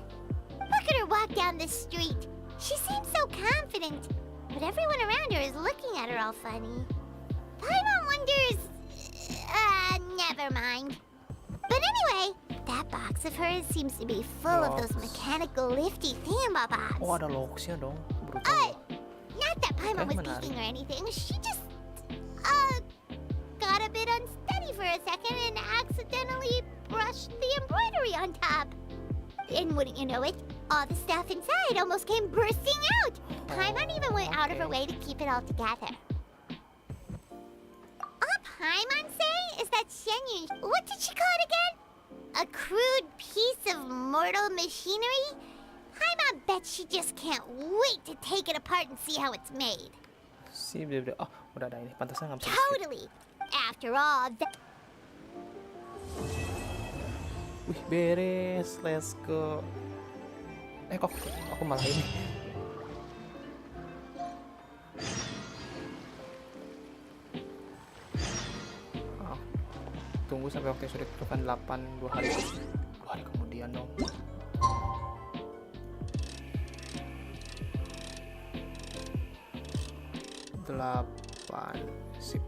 Look at her walk down the street. She seems so confident, but everyone around her is looking at her all funny. Paimon wonders... never mind. But anyway, that box of hers seems to be full of those mechanical lifty thingamabobs. Oh, ada locksnya dong. Not that Paimon was peeking or anything. She just, got a bit unsteady for a second and accidentally brushed the embroidery on top. And wouldn't you know it, all the stuff inside almost came bursting out. Paimon even went out of her way to keep it all together. All Paimon say is that Xianyun, what did she call it again? A crude piece of mortal machinery? Paimon bets she just can't wait to take it apart and see how it's made. Oh, udah ada ini. Pantasnya nggak bisa. Totally. After all, Wih, beres. Let's go. Kok aku malah ini. Oh. Tunggu sampai waktu yang sudah ditentukan 2 hari kemudian dong. Sip.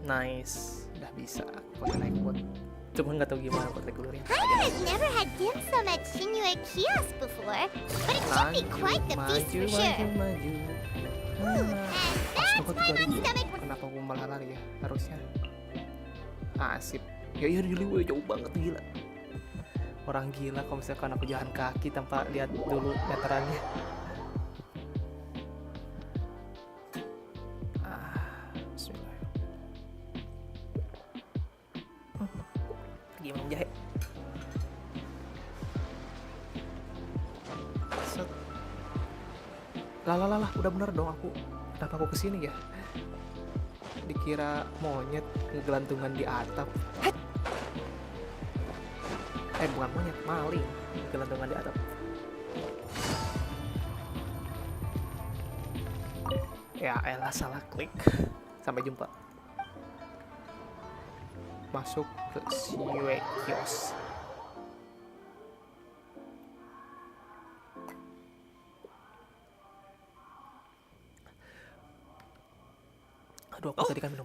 Nice, udah bisa. Aku pakai naik buat, cuma nggak tahu gimana buat regulernya. Hanya has never had dim sum at Xianyun kiosk before, but it should be quite the feast for sure. And that's Paimon's stomach. Kenapa aku malah lari ya? Harusnya. Sip. Ya dulu gue jauh banget, gila. Orang gila kalau misalkan aku jalan kaki tanpa lihat dulu meterannya. Bismillah. Pergi menjahit. Set. Lah, udah bener dong aku. Kenapa aku kesini ya? Dikira monyet ngegelantungan di atap. Bukan monyet, maling ngegelantungan di atap. Ya elah, salah klik. Sampai jumpa. Masuk ke Xianyun kios.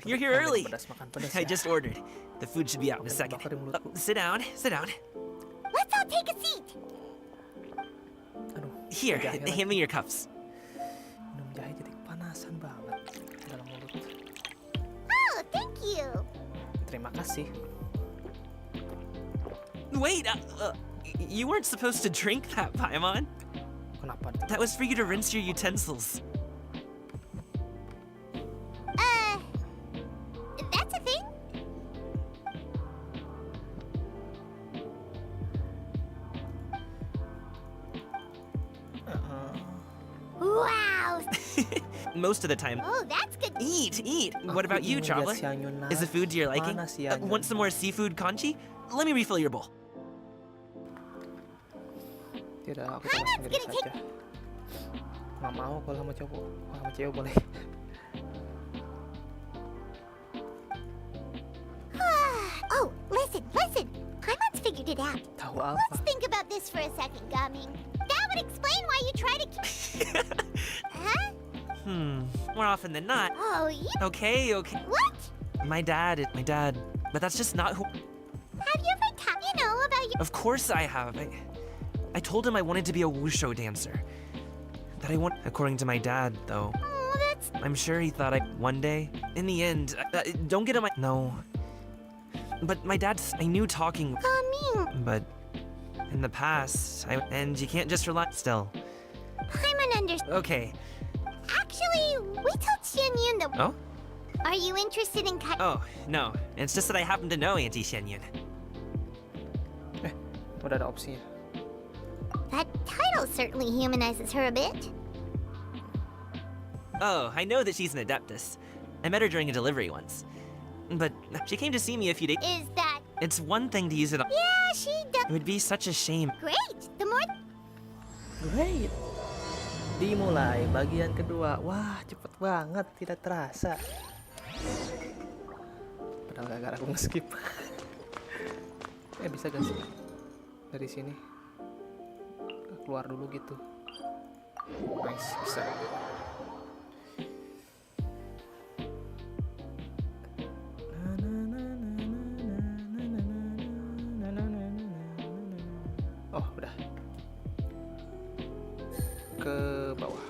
You're here early. I just ordered. The food should be out in a second. Sit down. Let's all take a seat. Here, hand me your cups. Minum jahe jadi kepanasan banget dalam mulut. Oh, thank you. Terima kasih. Wait, you weren't supposed to drink that, Paimon. Kenapa? That was for you to rinse your utensils. That's a thing? Wow! Most of the time. Oh, that's good. Eat. What about you, traveler? Is the food to your liking? Want some more seafood kanchi? Let me refill your bowl. Tidak, aku coba sendiri saja. Nggak mau kalau sama cowok. Kalau sama cewek boleh. Oh, listen. Paimon's figured it out. Tahu apa? Let's think about this for a second, Gaming. That would explain why you try to keep... Huh? More often than not. Oh, you... Okay. What? My dad, but that's just not who... Have you ever talked, about your... Of course I have. I told him I wanted to be a wushu dancer. That I want, according to my dad, though. Oh, that's... I'm sure he thought one day. In the end, don't get on my... No. But my dad, I knew talking... Gaming. But in the past, and you can't just rely... Still. Paimon understands. Okay. Actually, we told Xianyun that... Oh? Are you interested in... Oh, no. It's just that I happen to know Auntie Xianyun. Udah ada opsinya. That title certainly humanizes her a bit. Oh, I know that she's an adeptus. I met her during a delivery once. But she came to see me a few days... Is that... It's one thing to use it on... Yeah, she does... It would be such a shame. Great! The more... Great! Dimulai bagian kedua. Wah, cepet banget, tidak terasa. Padahal gara-gara aku nge-skip. Bisa gak sih? Dari sini. Keluar dulu gitu. Nice, bisa. Oh, udah. Ke bawah.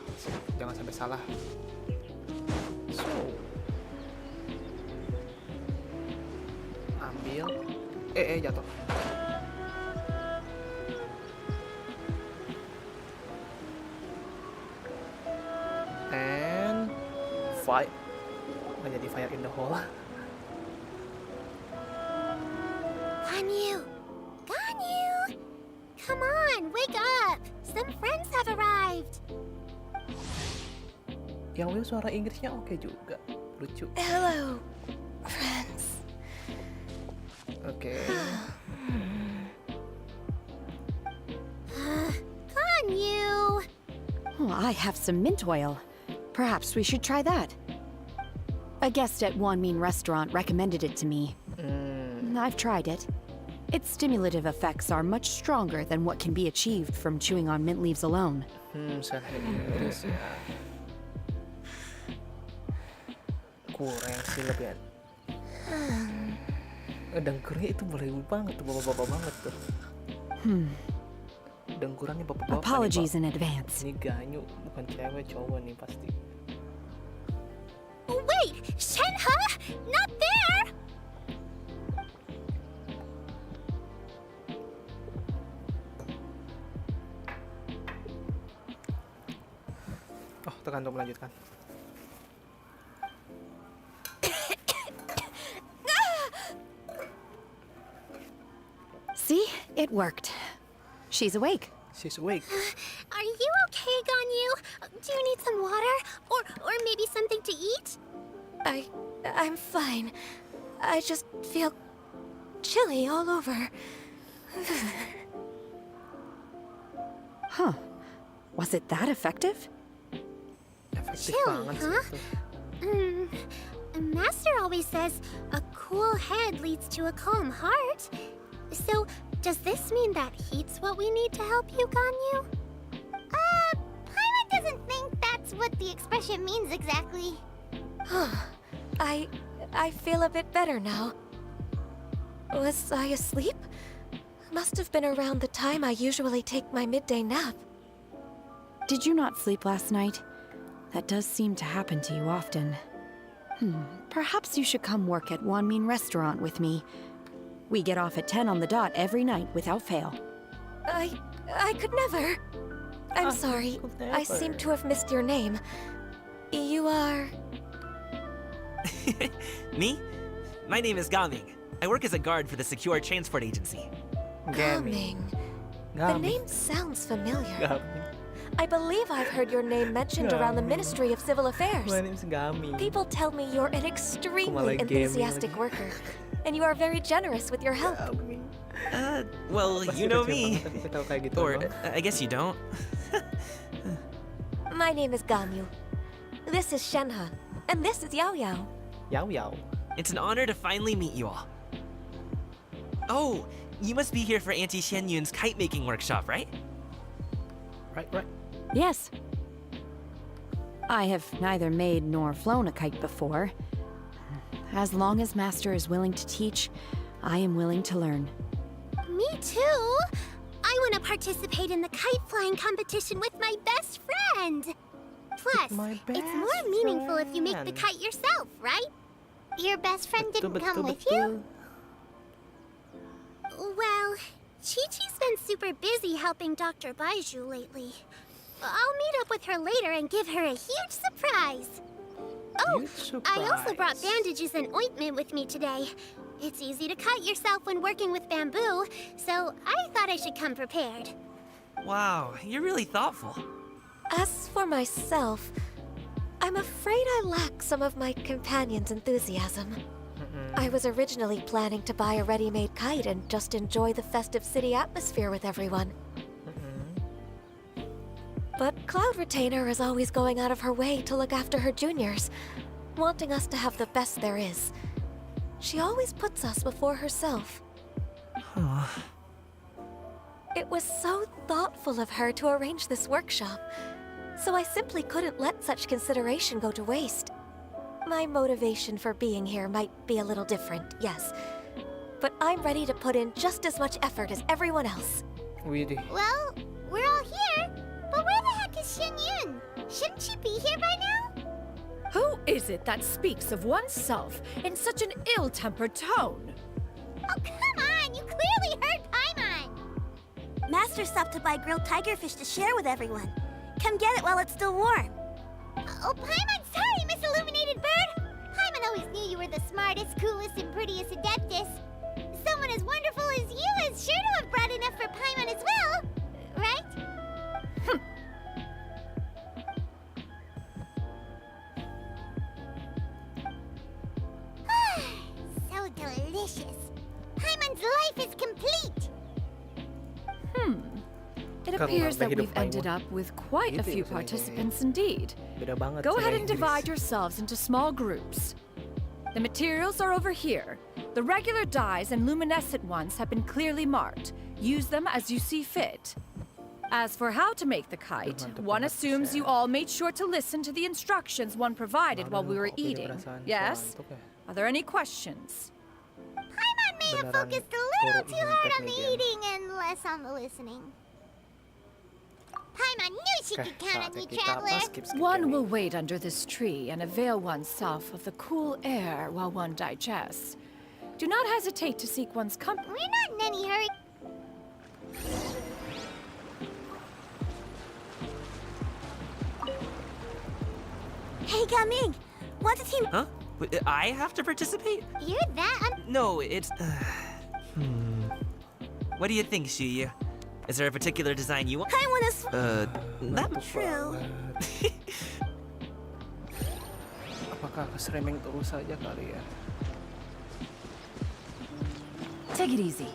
Jangan sampai salah. So. Ambil. Jatuh. And fight. Nggak jadi fire in the hole. Ganyu! Come on, wake up! Some friends have arrived! Yang Will suara Inggrisnya oke juga. Lucu. Hello, friends. Oke. Ganyu! Oh, I have some mint oil. Perhaps we should try that. A guest at Wanmin restaurant recommended it to me. I've tried it. Its stimulative effects are much stronger than what can be achieved from chewing on mint leaves alone. Saya Inggris ya. Kurang sih lebih. Dengkurnya itu belewu banget tuh, bapak-bapak banget tuh. Dengkurannya bapak-bapak. Apologies in advance. Ini Ganyu, bukan cewek, cowok nih pasti. Wait! Shenhe? Not there! Oh, tekan untuk melanjutkan. See? It worked. She's awake. She's awake. Are you okay, Ganyu? Do you need some water? Or maybe something to eat? I'm fine. I just feel chilly all over. Huh. Was it that effective? Chilly, huh? Master always says a cool head leads to a calm heart. So, does this mean that heat's what we need to help you, Ganyu? Paimon doesn't think that's what the expression means exactly. I feel a bit better now. Was I asleep? Must have been around the time I usually take my midday nap. Did you not sleep last night? That does seem to happen to you often. Perhaps you should come work at Wanmin Restaurant with me. We get off at 10 on the dot every night without fail. I could never. I'm sorry. I seem to have missed your name. You are... Me? My name is Gaming. I work as a guard for the Secure Transport Agency. Gaming. The name sounds familiar. I believe I've heard your name mentioned around the Ministry of Civil Affairs. My name's Gaming. People tell me you're an extremely enthusiastic worker, and you are very generous with your help. Well, you know me. Or, I guess you don't. My name is Ganyu. This is Shenhe, and this is Yao Yao. Yao Yao. It's an honor to finally meet you all. Oh, you must be here for Auntie Xianyun's kite-making workshop, right? Right. Yes. I have neither made nor flown a kite before. As long as Master is willing to teach, I am willing to learn. Me too. I want to participate in the kite flying competition with my best friend. Plus, it's more meaningful if you make the kite yourself, right? Your best friend didn't come with you? Well, Chi-Chi's been super busy helping Dr. Baiju lately. I'll meet up with her later and give her a huge surprise. Oh, I also brought bandages and ointment with me today. It's easy to cut yourself when working with bamboo, so I thought I should come prepared. Wow, you're really thoughtful. As for myself, I'm afraid I lack some of my companion's enthusiasm. I was originally planning to buy a ready-made kite and just enjoy the festive city atmosphere with everyone. But Cloud Retainer is always going out of her way to look after her juniors, wanting us to have the best there is. She always puts us before herself. It was so thoughtful of her to arrange this workshop, so I simply couldn't let such consideration go to waste. My motivation for being here might be a little different, yes, but I'm ready to put in just as much effort as everyone else. Well, we're all here, but where the heck is Xianyun? Shouldn't she be here by now? Who is it that speaks of oneself in such an ill-tempered tone? Oh, come on! You clearly heard Paimon! Master stopped to buy grilled tigerfish to share with everyone. Come get it while it's still warm. Oh, Paimon, sorry, Miss Illuminated Bird! Paimon always knew you were the smartest, coolest, and prettiest Adeptus. Someone as wonderful as you is sure to have brought enough for Paimon as well, right? So delicious. Paimon's life is complete. It appears that we've ended up with quite a few participants indeed. Go ahead and divide yourselves into small groups. The materials are over here. The regular dyes and luminescent ones have been clearly marked. Use them as you see fit. As for how to make the kite, one assumes you all made sure to listen to the instructions one provided while we were eating. Yes? Are there any questions? Paimon may have focused a little too hard on the eating and less on the listening. Paimon knew she could count on you, Traveler. One will wait under this tree and avail oneself of the cool air while one digests. Do not hesitate to seek one's company. We're not in any hurry. Hey, Gaming! Want a team? Huh? I have to participate? You're that No, it's... What do you think, Xiyu? Is there a particular design you want? I want to... That... True. Apakah keseremeng terus saja kali ya? Take it easy.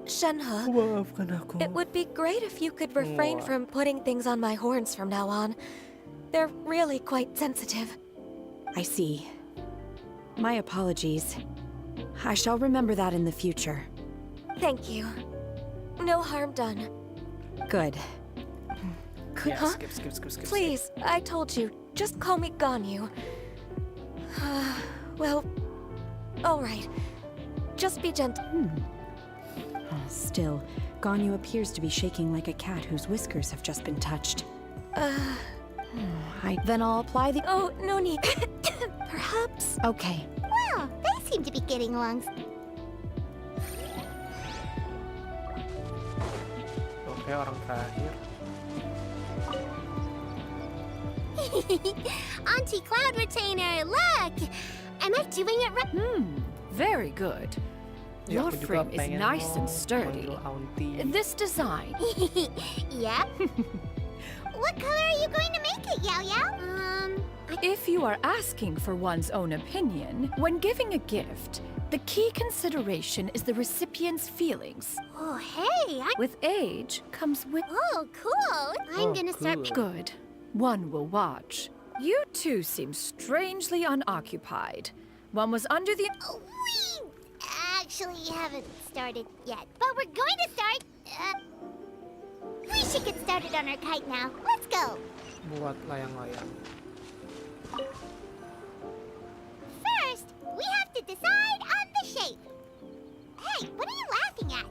Shenhe, Maafkan aku. it would be great if you could refrain from putting things on my horns from now on. They're really quite sensitive. I see. My apologies. I shall remember that in the future. Thank you. No harm done. Good. Huh? Skip. Please, I told you, just call me Ganyu. Well, all right. Just be gentle. Still, Ganyu appears to be shaking like a cat whose whiskers have just been touched. Then I'll apply the... Oh, no need. Perhaps... Okay. Well, they seem to be getting along. Oke, orang terakhir. Auntie Cloud Retainer, look! Am I doing it right? Very good. Ya, Your aku juga frame is pengen nice and dong sturdy. manggil Auntie. This design. Yep. What color are you going to make it, Yao Yao? If you are asking for one's own opinion, when giving a gift, the key consideration is the recipient's feelings. Oh, hey, With age comes with... Oh, cool. I'm gonna start... Good. One will watch. You two seem strangely unoccupied. One was under the... We actually haven't started yet, but we're going to start. We should get started on our kite now. Let's go. Buat layang-layang. First, we have to decide on the shape. Hey, what are you laughing at?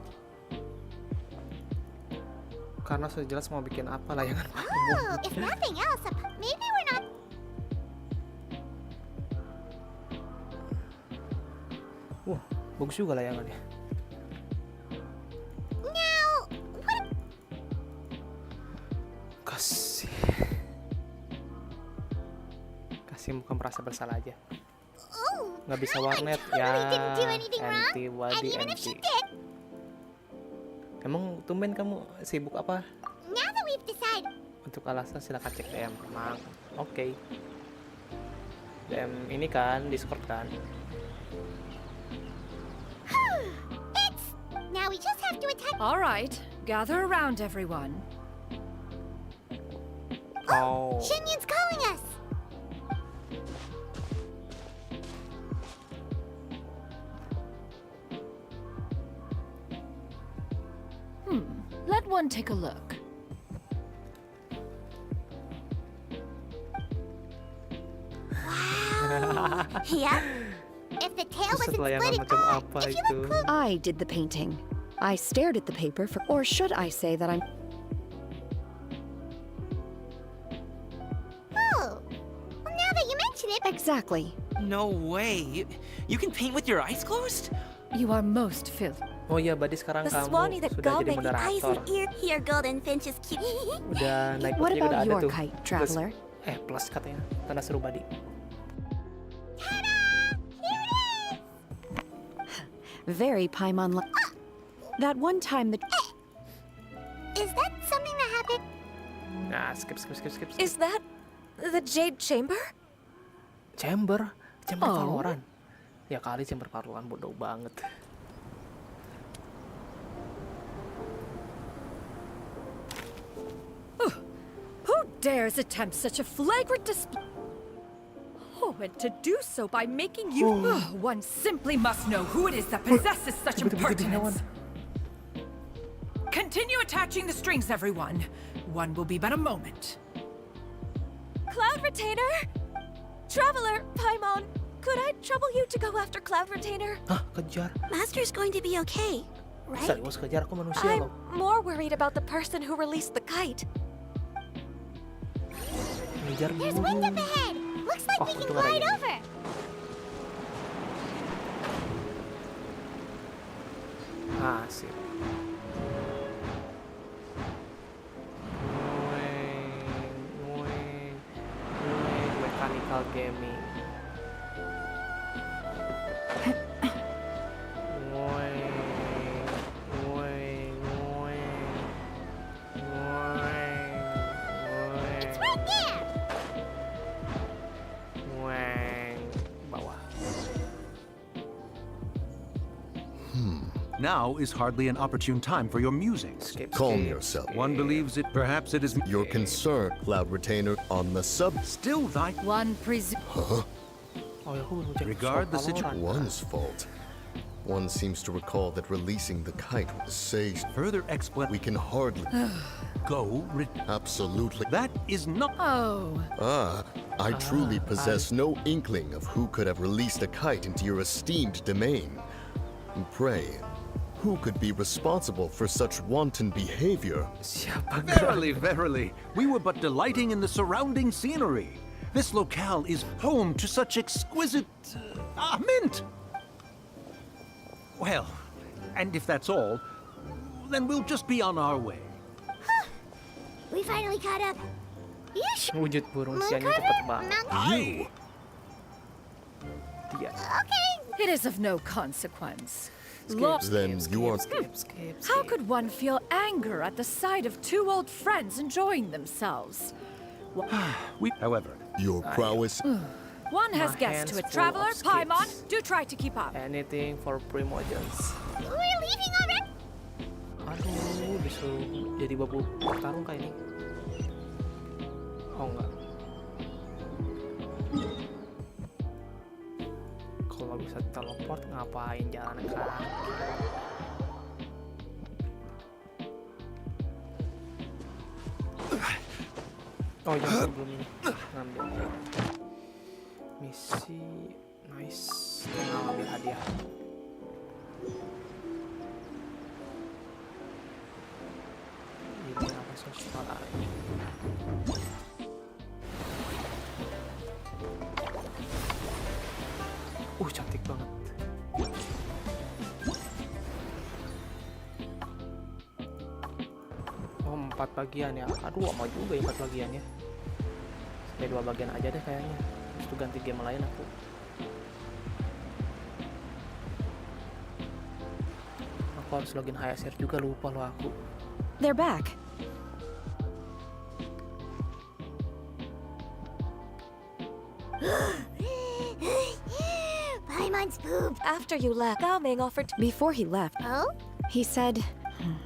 Karena sudah jelas mau bikin apa layangan. Oh, if nothing else, maybe we're not... Wah, bagus juga layangannya. Now, what... Kasih muka merasa bersalah aja. Oh, Nggak bisa warnet ya. Anti. Emang tumben kamu sibuk apa? Now that we've decided... Untuk alasan silakan cek DM. Emang oke. DM ini kan Discord kan. Now we just have to attack... All right, gather around, everyone. Oh. Xianyun's calling us! Let one take a look. Wow. Yep. If the tail wasn't Layangan splitting macam off, apa if you itu? look close... I did the painting. I stared at the paper for... Or should I say that I'm... Oh. Well, now that you mention it... Exactly. No way. You can paint with your eyes closed? You are most filthy. Oh iya, Badi sekarang The kamu swanee that sudah jadi God made eyes moderator. and ear here, golden finch is cute. Udah naik What buktinya, udah about ada your tuh. kite, Plus- traveler? plus katanya. Tanda seru Badi. Very Paimon... That one time the... Is that something that happened? Nah, skip. Is that the Jade Chamber? Chamber Oh. Valorant. Ya kali chamber Valorant bodoh banget. Who dares attempt such a flagrant display? Oh, and to do so by making you... one simply must know who it is that possesses such impertinence. Continue attaching the strings, everyone. One will be but a moment. Cloud Retainer? Traveler, Paimon, could I trouble you to go after Cloud Retainer? Hah, kejar. Master's going to be okay, right? Serius kejar, aku manusia I'm loh. more worried about the person who released the kite. Ngejar There's dulu. wind up ahead. Looks like we can untung ada glide ini. over. Asik. Ngueng. Mechanical gaming. It's right there. Bawah. Now is hardly an opportune time for your musings. Calm yourself. One believes it, perhaps it is... Your concern, Cloud Retainer, on the sub... Still thy... One presumes... Huh? Oh ya, aku belum cek Regard the soal Valorant. One's fault. One seems to recall that releasing the kite was safe. Further explanation. We can hardly... Go... Absolutely. That is not... Oh. I truly possess no inkling of who could have released a kite into your esteemed domain. Pray, who could be responsible for such wanton behavior? Verily, verily, we were but delighting in the surrounding scenery. This locale is home to such exquisite mint. Well, and if that's all, then we'll just be on our way. We finally caught up. Wujud burung Xianyun cepet banget. You? Dia. Okay. It is of no consequence. Then you are... How could one feel anger at the sight of two old friends enjoying themselves? However, your prowess... One has My guessed to a hands traveler. full of Paimon, skips. do try to keep up. Anything for primogenies. We're leaving already. Aduh, disuruh jadi babu tarung kah ini? Oh enggak. Kalau bisa teleport ngapain jalan kaki? Oh ya sebelum ini ngambil misi nice, tinggal ambil hadiah. Ini apa sosial lagi? Cantik banget. Oh 4 bagian ya. Aduh mau juga ya 4 bagian ya. Sampai 2 bagian aja deh kayaknya. Terus tuh ganti game lain aku. Aku harus login HSR juga, lupa loh aku. They're back. Paimon's poop. After you left, Gao Ming offered to... Before he left, Oh? he said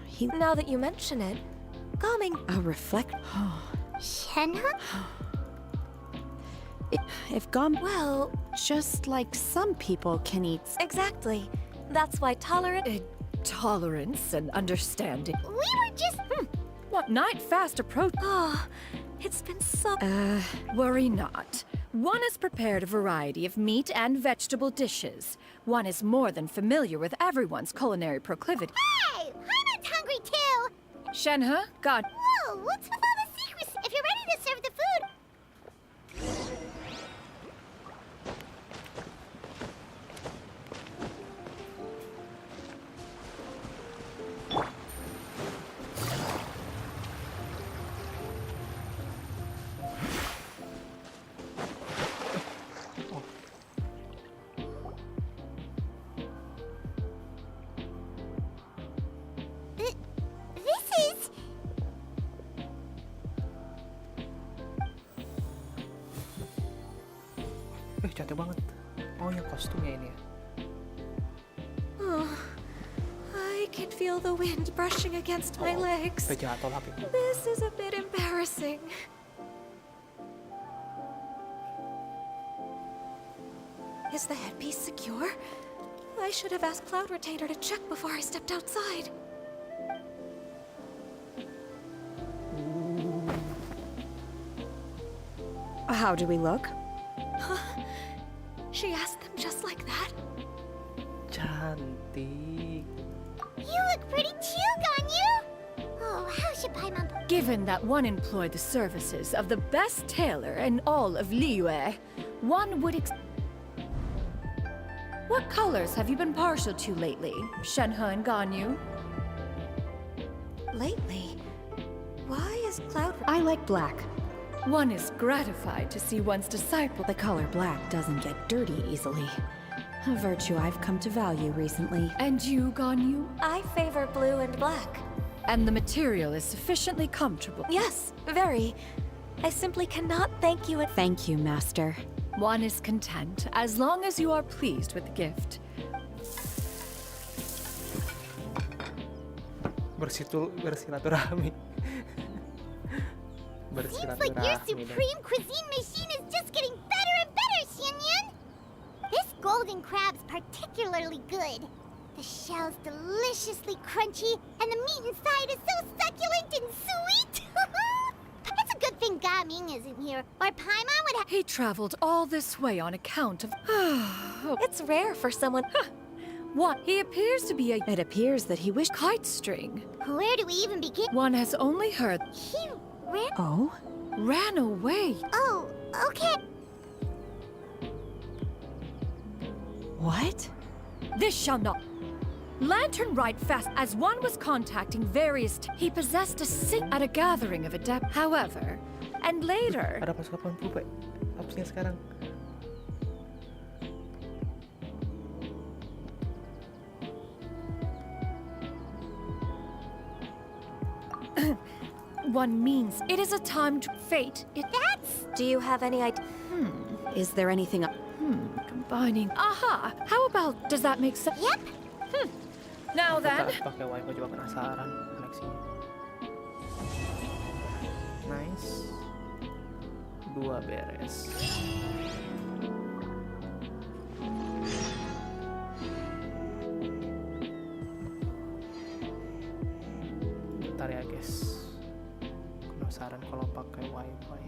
he... Now that you mention it, Gao Ming... A reflect... Shenhe? If Gom... Well... Just like some people can eat... Exactly. That's why Tolerance and understanding. We were just... What night fast approach? Oh, it's been so... Worry not. One has prepared a variety of meat and vegetable dishes. One is more than familiar with everyone's culinary proclivity. Hey! Paimon's hungry too! Shenhe, God... Whoa, what's with all the secrets? If you're ready to serve the food... This is... Cantik banget. Oh ya kostumnya ini ya. Oh, I can feel the wind brushing against my legs. Sampai jatuh lagi. This is a bit embarrassing. Is the headpiece secure? I should have asked Cloud Retainer to check before I stepped outside. How do we look? She asked them just like that. Cantik. You look pretty too, Ganyu! Oh, how should Paimon... Given that one employed the services of the best tailor in all of Liyue, one would What colors have you been partial to lately, Shenhe and Ganyu? Lately? Why is Cloud... I like black. One is gratified to see one's disciple... The color black doesn't get dirty easily. A virtue I've come to value recently. And you, Ganyu? I favor blue and black. And the material is sufficiently comfortable. Yes, very. I simply cannot thank you. Thank you, Master. One is content as long as you are pleased with the gift. Bersilaturahmi. Seems like your supreme cuisine machine is just getting better and better, Xianyun! This golden crab's particularly good. The shell's deliciously crunchy, and the meat inside is so succulent and sweet! It's a good thing Gaming isn't here, or Paimon would have... He traveled all this way on account of... It's rare for someone... What? He appears to be a... It appears that he wished kite string. Where do we even begin? One has only heard... He ran. Oh? Ran away. Oh, okay. What? This shall not... Lantern right fast as one was contacting various... He possessed a sing at a gathering of adept. However, and later... Ada pasukan pupe. Apa sih sekarang? One means it is a time to fate. That's... Do you have any idea? Is there anything... Combining... Aha! How about... Does that make sense? Yep. Now then... Pakai wifi juga penasaran koneksinya. Nice. 2 beres. Bentar ya guys. Penasaran kalau pakai wifi.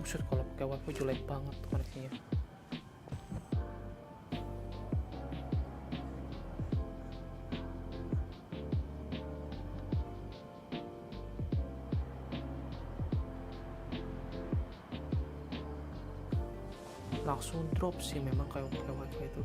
Buset, kalau pakai wifi jelek banget koneksinya. Langsung drop sih memang kayak pakai wifi itu.